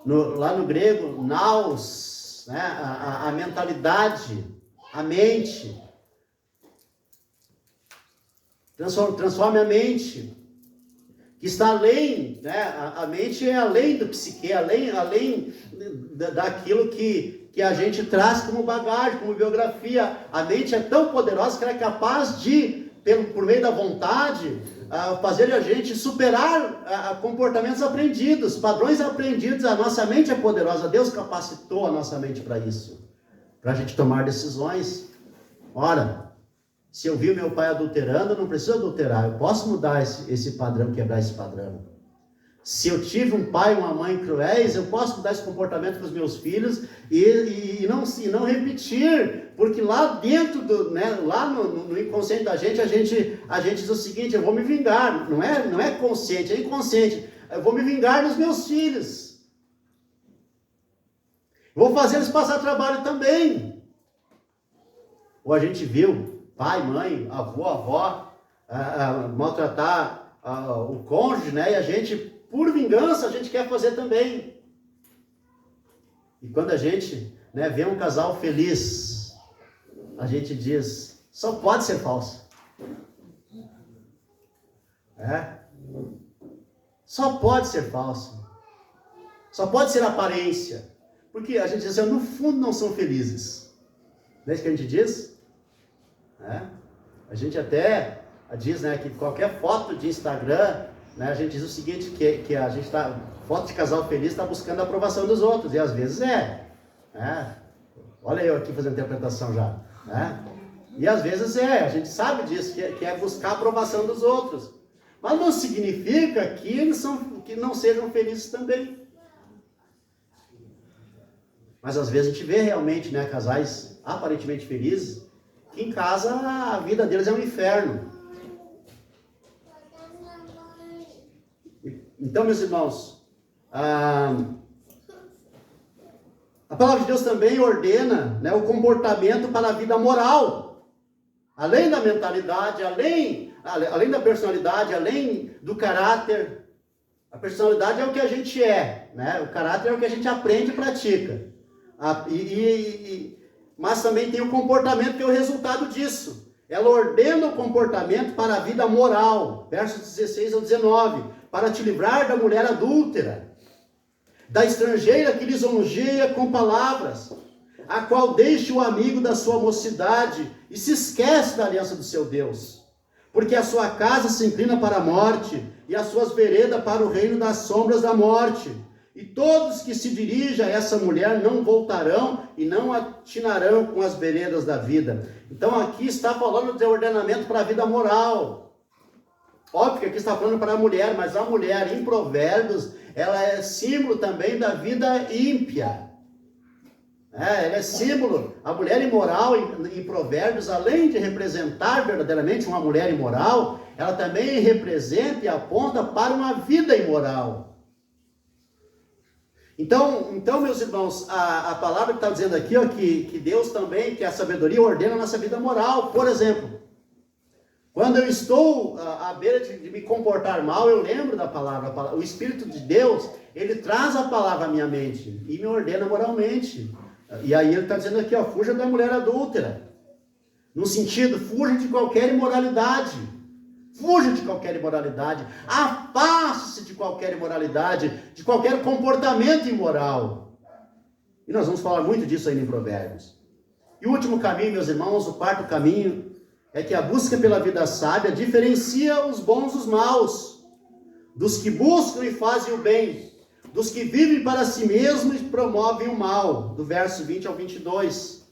Lá no grego, nous, né, a mentalidade, a mente. Transforme a mente, que está além, né? A mente é além do psique, além daquilo que a gente traz como bagagem, como biografia. A mente é tão poderosa que ela é capaz de por meio da vontade, fazer a gente superar comportamentos aprendidos, padrões aprendidos. A nossa mente é poderosa, Deus capacitou a nossa mente para isso, para a gente tomar decisões. Ora, se eu vi o meu pai adulterando, eu não preciso adulterar, eu posso mudar esse padrão, quebrar esse padrão. Se eu tive um pai e uma mãe cruéis, eu posso mudar esse comportamento com os meus filhos e não repetir, porque lá dentro, lá no inconsciente da gente, a gente diz o seguinte: eu vou me vingar. Não é consciente, é inconsciente. Eu vou me vingar dos meus filhos. Vou fazer eles passar trabalho também. Ou a gente viu pai, mãe, avô, avó maltratar o cônjuge, né? E a gente, por vingança, a gente quer fazer também. E quando a gente, vê um casal feliz, a gente diz: só pode ser falso. Só pode ser falso. Só pode ser aparência. Porque a gente diz assim: no fundo não são felizes. Não é isso que a gente diz? A gente até diz, que qualquer foto de Instagram, a gente diz o seguinte, que a gente está, foto de casal feliz, está buscando a aprovação dos outros, e às vezes olha eu aqui fazendo interpretação já, e às vezes a gente sabe disso, que é buscar a aprovação dos outros, mas não significa que não sejam felizes também. Mas às vezes a gente vê realmente, casais aparentemente felizes, que em casa a vida deles é um inferno. Então, meus irmãos, a palavra de Deus também ordena, o comportamento para a vida moral. Além da mentalidade, além da personalidade, além do caráter. A personalidade é o que a gente é, o caráter é o que a gente aprende e pratica. Mas também tem o comportamento, que é o resultado disso. Ela ordena o comportamento para a vida moral, versos 16 ao 19, para te livrar da mulher adúltera, da estrangeira que lisonjeia com palavras, a qual deixa o amigo da sua mocidade e se esquece da aliança do seu Deus, porque a sua casa se inclina para a morte e as suas veredas para o reino das sombras da morte. E todos que se dirigem a essa mulher não voltarão e não atinarão com as veredas da vida. Então aqui está falando de ordenamento para a vida moral. Óbvio que aqui está falando para a mulher, mas a mulher em Provérbios, ela é símbolo também da vida ímpia. Ela é símbolo, a mulher imoral em Provérbios, além de representar verdadeiramente uma mulher imoral, ela também representa e aponta para uma vida imoral. Então, meus irmãos, a palavra que está dizendo aqui, que Deus também, que a sabedoria ordena a nossa vida moral. Por exemplo, quando eu estou à beira de me comportar mal, eu lembro da palavra. O Espírito de Deus, ele traz a palavra à minha mente e me ordena moralmente. E aí ele está dizendo aqui, fuja da mulher adúltera. No sentido, fuja de qualquer imoralidade. Fuja de qualquer imoralidade, afaste-se de qualquer imoralidade, de qualquer comportamento imoral. E nós vamos falar muito disso aí em Provérbios. E o último caminho, meus irmãos, o quarto caminho, é que a busca pela vida sábia diferencia os bons dos maus, dos que buscam e fazem o bem, dos que vivem para si mesmos e promovem o mal, do verso 20 ao 22,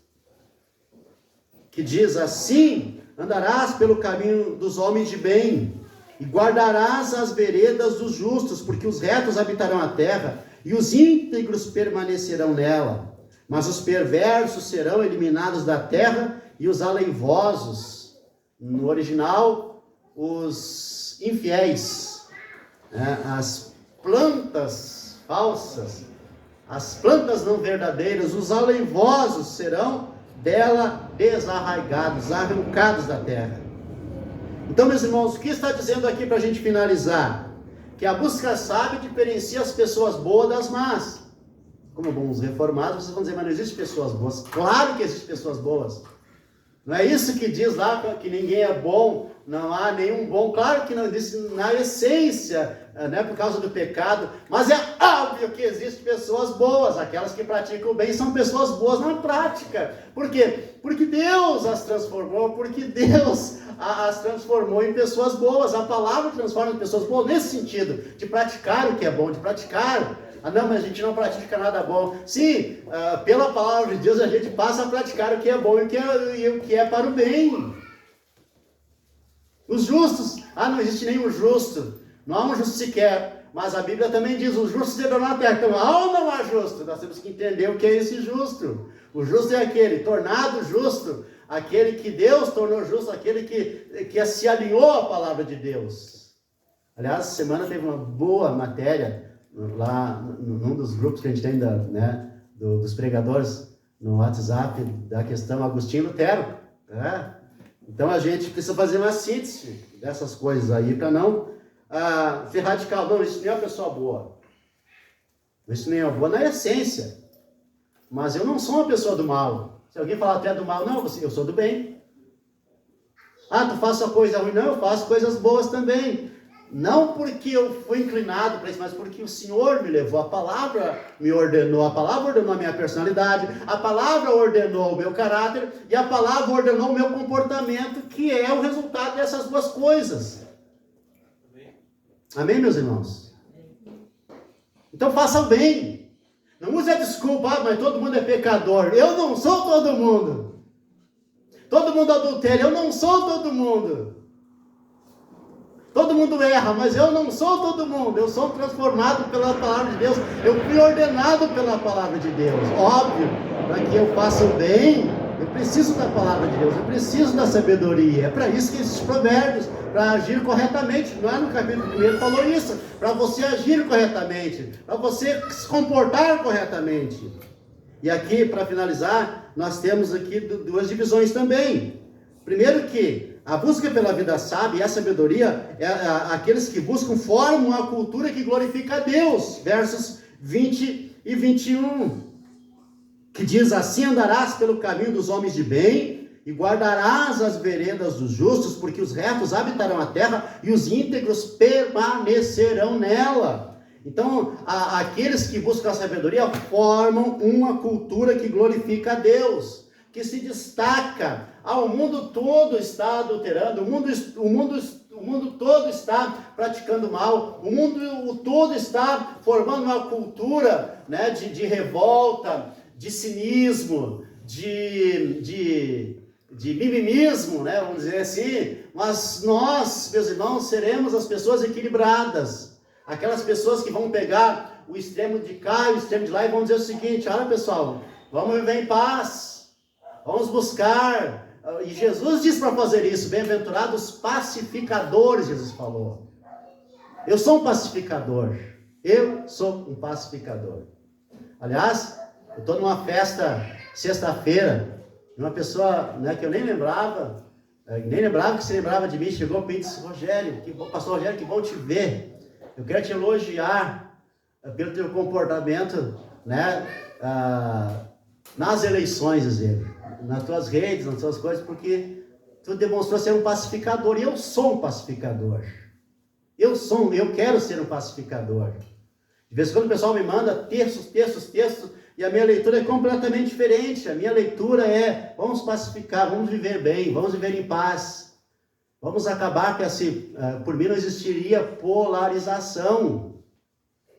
que diz assim: andarás pelo caminho dos homens de bem, e guardarás as veredas dos justos, porque os retos habitarão a terra, e os íntegros permanecerão nela. Mas os perversos serão eliminados da terra, e os aleivosos, no original, os infiéis, as plantas falsas, as plantas não verdadeiras, os aleivosos serão dela desarraigados, arrancados da terra. Então, meus irmãos, o que está dizendo aqui para a gente finalizar? Que a busca sábia diferencia as pessoas boas das más. Como bons reformados, vocês vão dizer: mas não existe pessoas boas. Claro que existem pessoas boas. Não é isso que diz lá que ninguém é bom, não há nenhum bom. Claro que não disse na essência, né, por causa do pecado, mas é óbvio que existem pessoas boas. Aquelas que praticam o bem são pessoas boas na prática. Por quê? Porque Deus as transformou, porque Deus as transformou em pessoas boas. A palavra transforma em pessoas boas nesse sentido, de praticar o que é bom, de praticar. Não, mas a gente não pratica nada bom. Sim, pela palavra de Deus a gente passa a praticar o que é bom e o que é para o bem. Os justos, não existe nenhum justo, não há um justo sequer, mas a Bíblia também diz, os justos serão na terra. Então, há ou não há justo? Nós temos que entender o que é esse justo. O justo é aquele tornado justo, aquele que Deus tornou justo, aquele que se alinhou à palavra de Deus. Aliás, essa semana teve uma boa matéria lá num dos grupos que a gente tem dos pregadores no WhatsApp, da questão Agostinho Lutero. Então a gente precisa fazer uma síntese dessas coisas aí para não ser radical. Não, isso nem é uma pessoa boa. Isso nem é boa na essência. Mas eu não sou uma pessoa do mal. Se alguém falar até do mal, não, eu sou do bem. Tu faz só coisa ruim. Não, eu faço coisas boas também. Não porque eu fui inclinado para isso, mas porque o Senhor me levou, a palavra me ordenou, a palavra ordenou a minha personalidade, a palavra ordenou o meu caráter e a palavra ordenou o meu comportamento, que é o resultado dessas duas coisas. Amém, meus irmãos? Então faça o bem. Não use a desculpa, mas todo mundo é pecador. Eu não sou todo mundo. Todo mundo adultéria, eu não sou todo mundo. Todo mundo erra, mas eu não sou todo mundo. Eu sou transformado pela palavra de Deus. Eu fui ordenado pela palavra de Deus. Óbvio, para que eu faça o bem, eu preciso da palavra de Deus. Eu preciso da sabedoria. É para isso que existem provérbios, para agir corretamente. Não é no capítulo 1 falou isso. Para você agir corretamente, para você se comportar corretamente. E aqui, para finalizar, nós temos aqui duas divisões também. Primeiro que a busca pela vida sábia e a sabedoria, aqueles que buscam formam uma cultura que glorifica a Deus. Versos 20 e 21. Que diz, assim andarás pelo caminho dos homens de bem e guardarás as veredas dos justos, porque os retos habitarão a terra e os íntegros permanecerão nela. Então, aqueles que buscam a sabedoria formam uma cultura que glorifica a Deus, que se destaca. O mundo todo está adulterando, o mundo todo está praticando mal, o mundo todo está formando uma cultura, né, de revolta, de cinismo, de mimimismo, né, vamos dizer assim. Mas nós, meus irmãos, seremos as pessoas equilibradas, aquelas pessoas que vão pegar o extremo de cá e o extremo de lá e vão dizer o seguinte: olha, pessoal, vamos viver em paz, vamos buscar. E Jesus disse para fazer isso. Bem-aventurados pacificadores, Jesus falou. Eu sou um pacificador. Eu sou um pacificador. Aliás, eu estou numa festa sexta-feira, uma pessoa, né, que eu nem lembrava que se lembrava de mim, chegou e disse: Rogério, pastor Rogério, que bom te ver. Eu quero te elogiar pelo teu comportamento, né, nas eleições, diz ele. Nas tuas redes, nas tuas coisas, porque tu demonstrou ser um pacificador, e eu sou um pacificador. Eu quero ser um pacificador. De vez em quando o pessoal me manda textos, e a minha leitura é completamente diferente. A minha leitura é: vamos pacificar, vamos viver bem, vamos viver em paz. Vamos acabar com por mim não existiria polarização.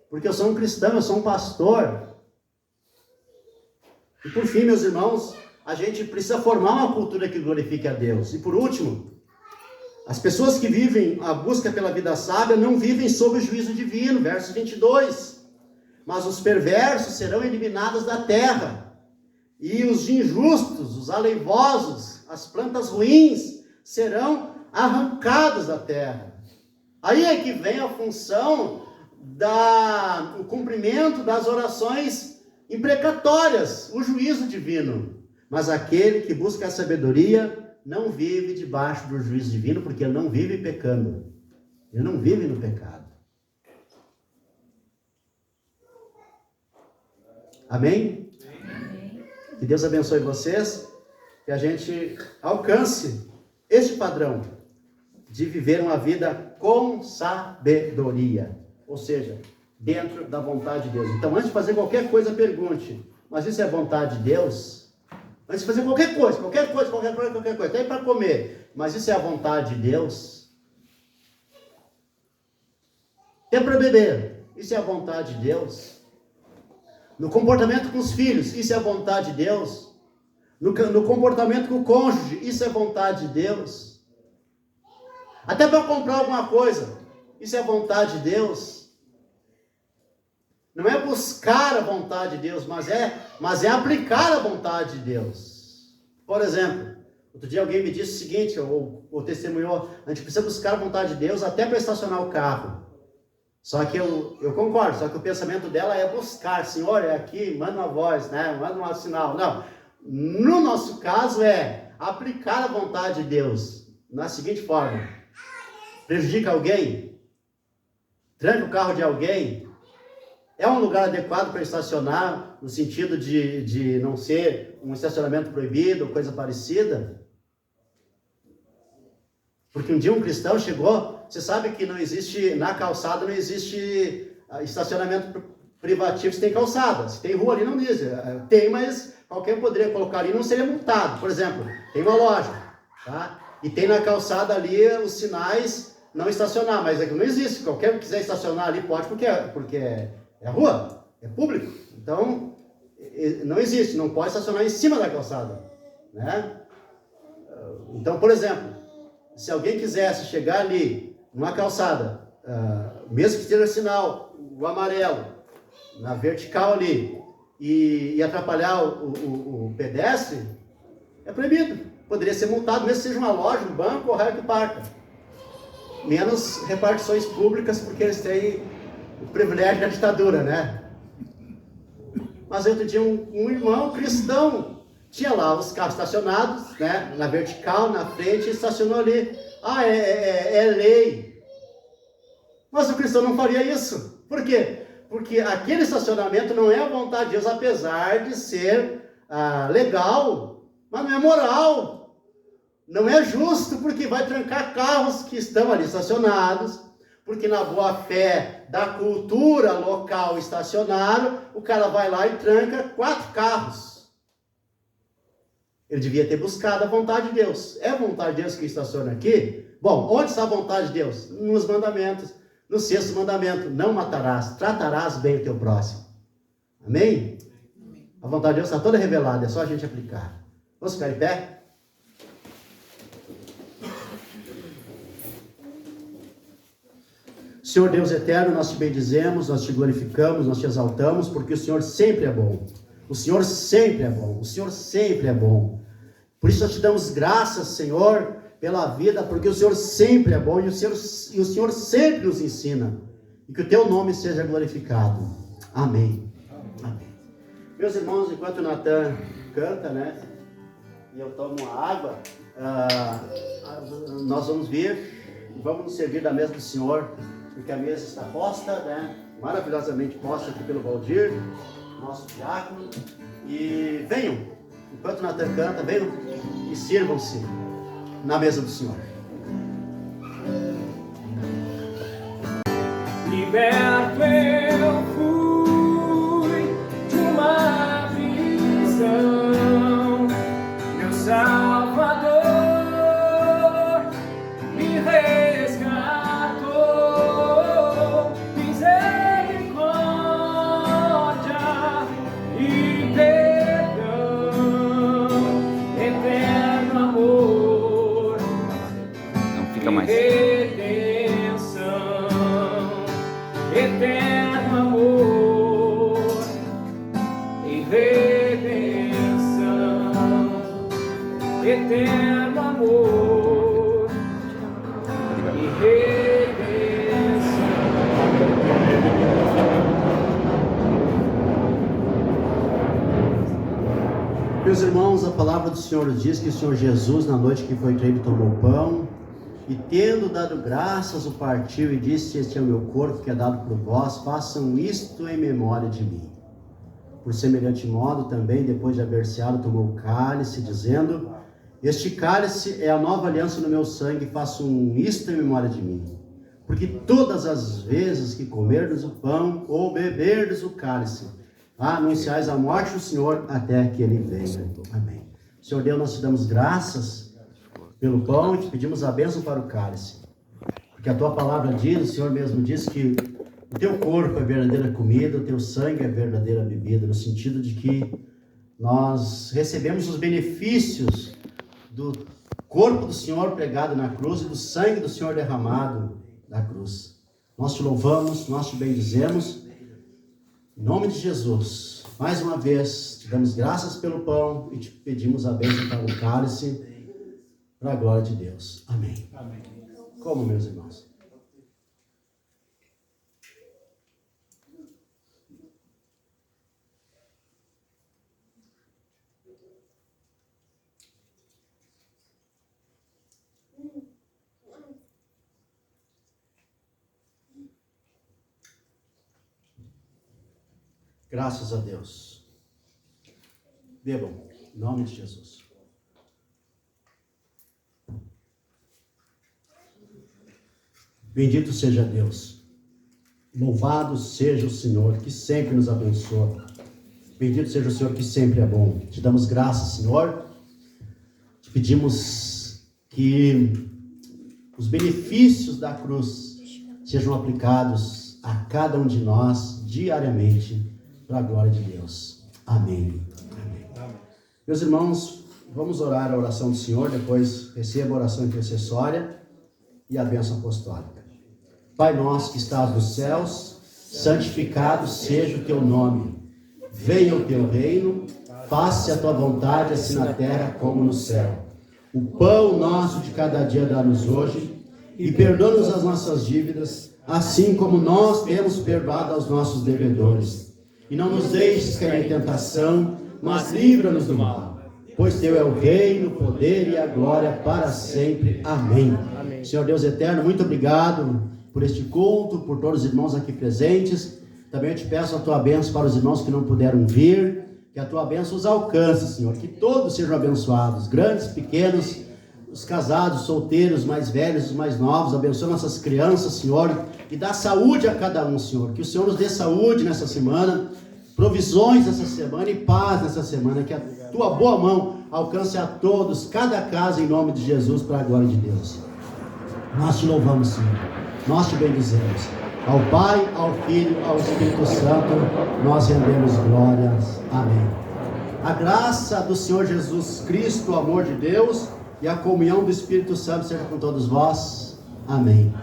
Porque eu sou um cristão, eu sou um pastor. E por fim, meus irmãos, a gente precisa formar uma cultura que glorifique a Deus. E por último, as pessoas que vivem a busca pela vida sábia não vivem sob o juízo divino, verso 22. Mas os perversos serão eliminados da terra, e os injustos, os aleivosos, as plantas ruins serão arrancados da terra. Aí é que vem a função o cumprimento das orações imprecatórias, o juízo divino. Mas aquele que busca a sabedoria não vive debaixo do juízo divino, porque ele não vive pecando. Ele não vive no pecado. Amém? Que Deus abençoe vocês. que a gente alcance este padrão de viver uma vida com sabedoria, ou seja, dentro da vontade de Deus. Então, antes de fazer qualquer coisa, pergunte, mas isso é vontade de Deus? Antes de fazer qualquer coisa, até para comer, mas isso é a vontade de Deus? Até para beber, isso é a vontade de Deus? No comportamento com os filhos, isso é a vontade de Deus? No comportamento com o cônjuge, isso é a vontade de Deus? Até para comprar alguma coisa, isso é a vontade de Deus? Não é buscar a vontade de Deus, mas é aplicar a vontade de Deus. Por exemplo, outro dia alguém me disse o seguinte, ou testemunhou, a gente precisa buscar a vontade de Deus até para estacionar o carro. Só que eu concordo, só que o pensamento dela é buscar, Senhor, é aqui, manda uma voz, né? Manda um sinal. Não, no nosso caso é aplicar a vontade de Deus na seguinte forma: prejudica alguém? Tranca o carro de alguém? É um lugar adequado para estacionar, no sentido de não ser um estacionamento proibido, coisa parecida? Porque um dia um cristão chegou, você sabe que não existe, na calçada não existe estacionamento privativo, se tem calçada, se tem rua ali não diz, tem, mas qualquer poderia colocar ali e não seria multado. Por exemplo, tem uma loja, tá? E tem na calçada ali os não estacionar, mas aqui não existe, qualquer que quiser estacionar ali pode, porque é rua, é público, então não existe, não pode estacionar em cima da calçada, né? Então, por exemplo, se alguém quisesse chegar ali, numa calçada, mesmo que esteja sinal, o amarelo, na vertical ali, e atrapalhar o pedestre, é proibido. Poderia ser multado, mesmo que seja uma loja, um banco ou raio que parca. Menos repartições públicas, porque eles têm o privilégio da ditadura, né? Mas outro dia um irmão cristão tinha lá os carros estacionados, né, na vertical, na frente, e estacionou ali. É lei. Mas o cristão não faria isso. Por quê? Porque aquele estacionamento não é a vontade de Deus, apesar de ser legal, mas não é moral. Não é justo, porque vai trancar carros que estão ali estacionados, porque na boa fé da cultura local estacionaram, o cara vai lá e tranca 4 carros. Ele devia ter buscado a vontade de Deus. É a vontade de Deus que estaciona aqui? Bom, onde está a vontade de Deus? Nos mandamentos. No 6º mandamento, não matarás, tratarás bem o teu próximo. Amém? A vontade de Deus está toda revelada, é só a gente aplicar. Vamos ficar em pé? Senhor Deus eterno, nós te bendizemos, nós te glorificamos, nós te exaltamos, porque o Senhor sempre é bom. O Senhor sempre é bom, o Senhor sempre é bom. Por isso nós te damos graças, Senhor, pela vida, porque o Senhor sempre é bom e o Senhor sempre nos ensina. E que o teu nome seja glorificado. Amém. Amém. Meus irmãos, enquanto o Natan canta, né, e eu tomo uma água, nós vamos vir e vamos nos servir da mesa do Senhor, porque a mesa está posta, né, maravilhosamente posta aqui pelo Valdir, nosso diácono, e venham, enquanto o Natan canta, venham e sirvam-se na mesa do Senhor. Liberto eu fui de uma prisão, meu Salvador me resgatou, misericórdia e perdão, eterno amor, Não fica mais. redenção, eterno amor e redenção, eterno amor e redenção. Meus irmãos, a palavra do Senhor diz que o Senhor Jesus, na noite que foi traído, tomou pão, e tendo dado graças, o partiu e disse: este é o meu corpo que é dado por vós, façam isto em memória de mim. Por semelhante modo também, depois de haver ceado, tomou o cálice, dizendo: Este cálice é a nova aliança no meu sangue, façam isto em memória de mim. Porque todas as vezes que comerdes o pão ou beberdes o cálice, anunciais a morte do Senhor até que Ele venha. Amém. Senhor Deus, nós te damos graças pelo pão e te pedimos a bênção para o cálice. Porque a tua palavra diz, o Senhor mesmo diz que o teu corpo é verdadeira comida, o teu sangue é verdadeira bebida, no sentido de que nós recebemos os benefícios do corpo do Senhor pregado na cruz e do sangue do Senhor derramado na cruz. Nós te louvamos, nós te bendizemos, em nome de Jesus. Mais uma vez, te damos graças pelo pão e te pedimos a bênção para o cálice, para a glória de Deus. Amém. Amém. Como, meus irmãos? Graças a Deus. Bebam, em nome de Jesus. Bendito seja Deus. Louvado seja o Senhor, que sempre nos abençoa. Bendito seja o Senhor, que sempre é bom. Te damos graças, Senhor. Te pedimos que os benefícios da cruz sejam aplicados a cada um de nós diariamente, para a glória de Deus. Amém. Amém. Amém. Meus irmãos, vamos orar a oração do Senhor, depois receba a oração intercessória e a bênção apostólica. Pai nosso que estás nos céus, santificado seja o teu nome. Venha o teu reino, faça a tua vontade, assim na terra como no céu. O pão nosso de cada dia dá-nos hoje, e perdoa-nos as nossas dívidas, assim como nós temos perdoado aos nossos devedores. E não nos deixes cair em tentação, mas livra-nos do mal. Pois teu é o reino, o poder e a glória para sempre. Amém. Amém. Senhor Deus eterno, muito obrigado por este culto, por todos os irmãos aqui presentes. Também eu te peço a tua bênção para os irmãos que não puderam vir, que a tua bênção os alcance, Senhor, que todos sejam abençoados, grandes, pequenos, os casados, solteiros, mais velhos, os mais novos. Abençoa nossas crianças, Senhor, e dá saúde a cada um, Senhor, que o Senhor nos dê saúde nessa semana, provisões nessa semana e paz nessa semana, que a tua boa mão alcance a todos, cada casa, em nome de Jesus, para a glória de Deus. Nós te louvamos, Senhor, nós te bendizemos. Ao Pai, ao Filho, ao Espírito Santo, nós rendemos glórias. Amém. A graça do Senhor Jesus Cristo, o amor de Deus e a comunhão do Espírito Santo seja com todos vós. Amém.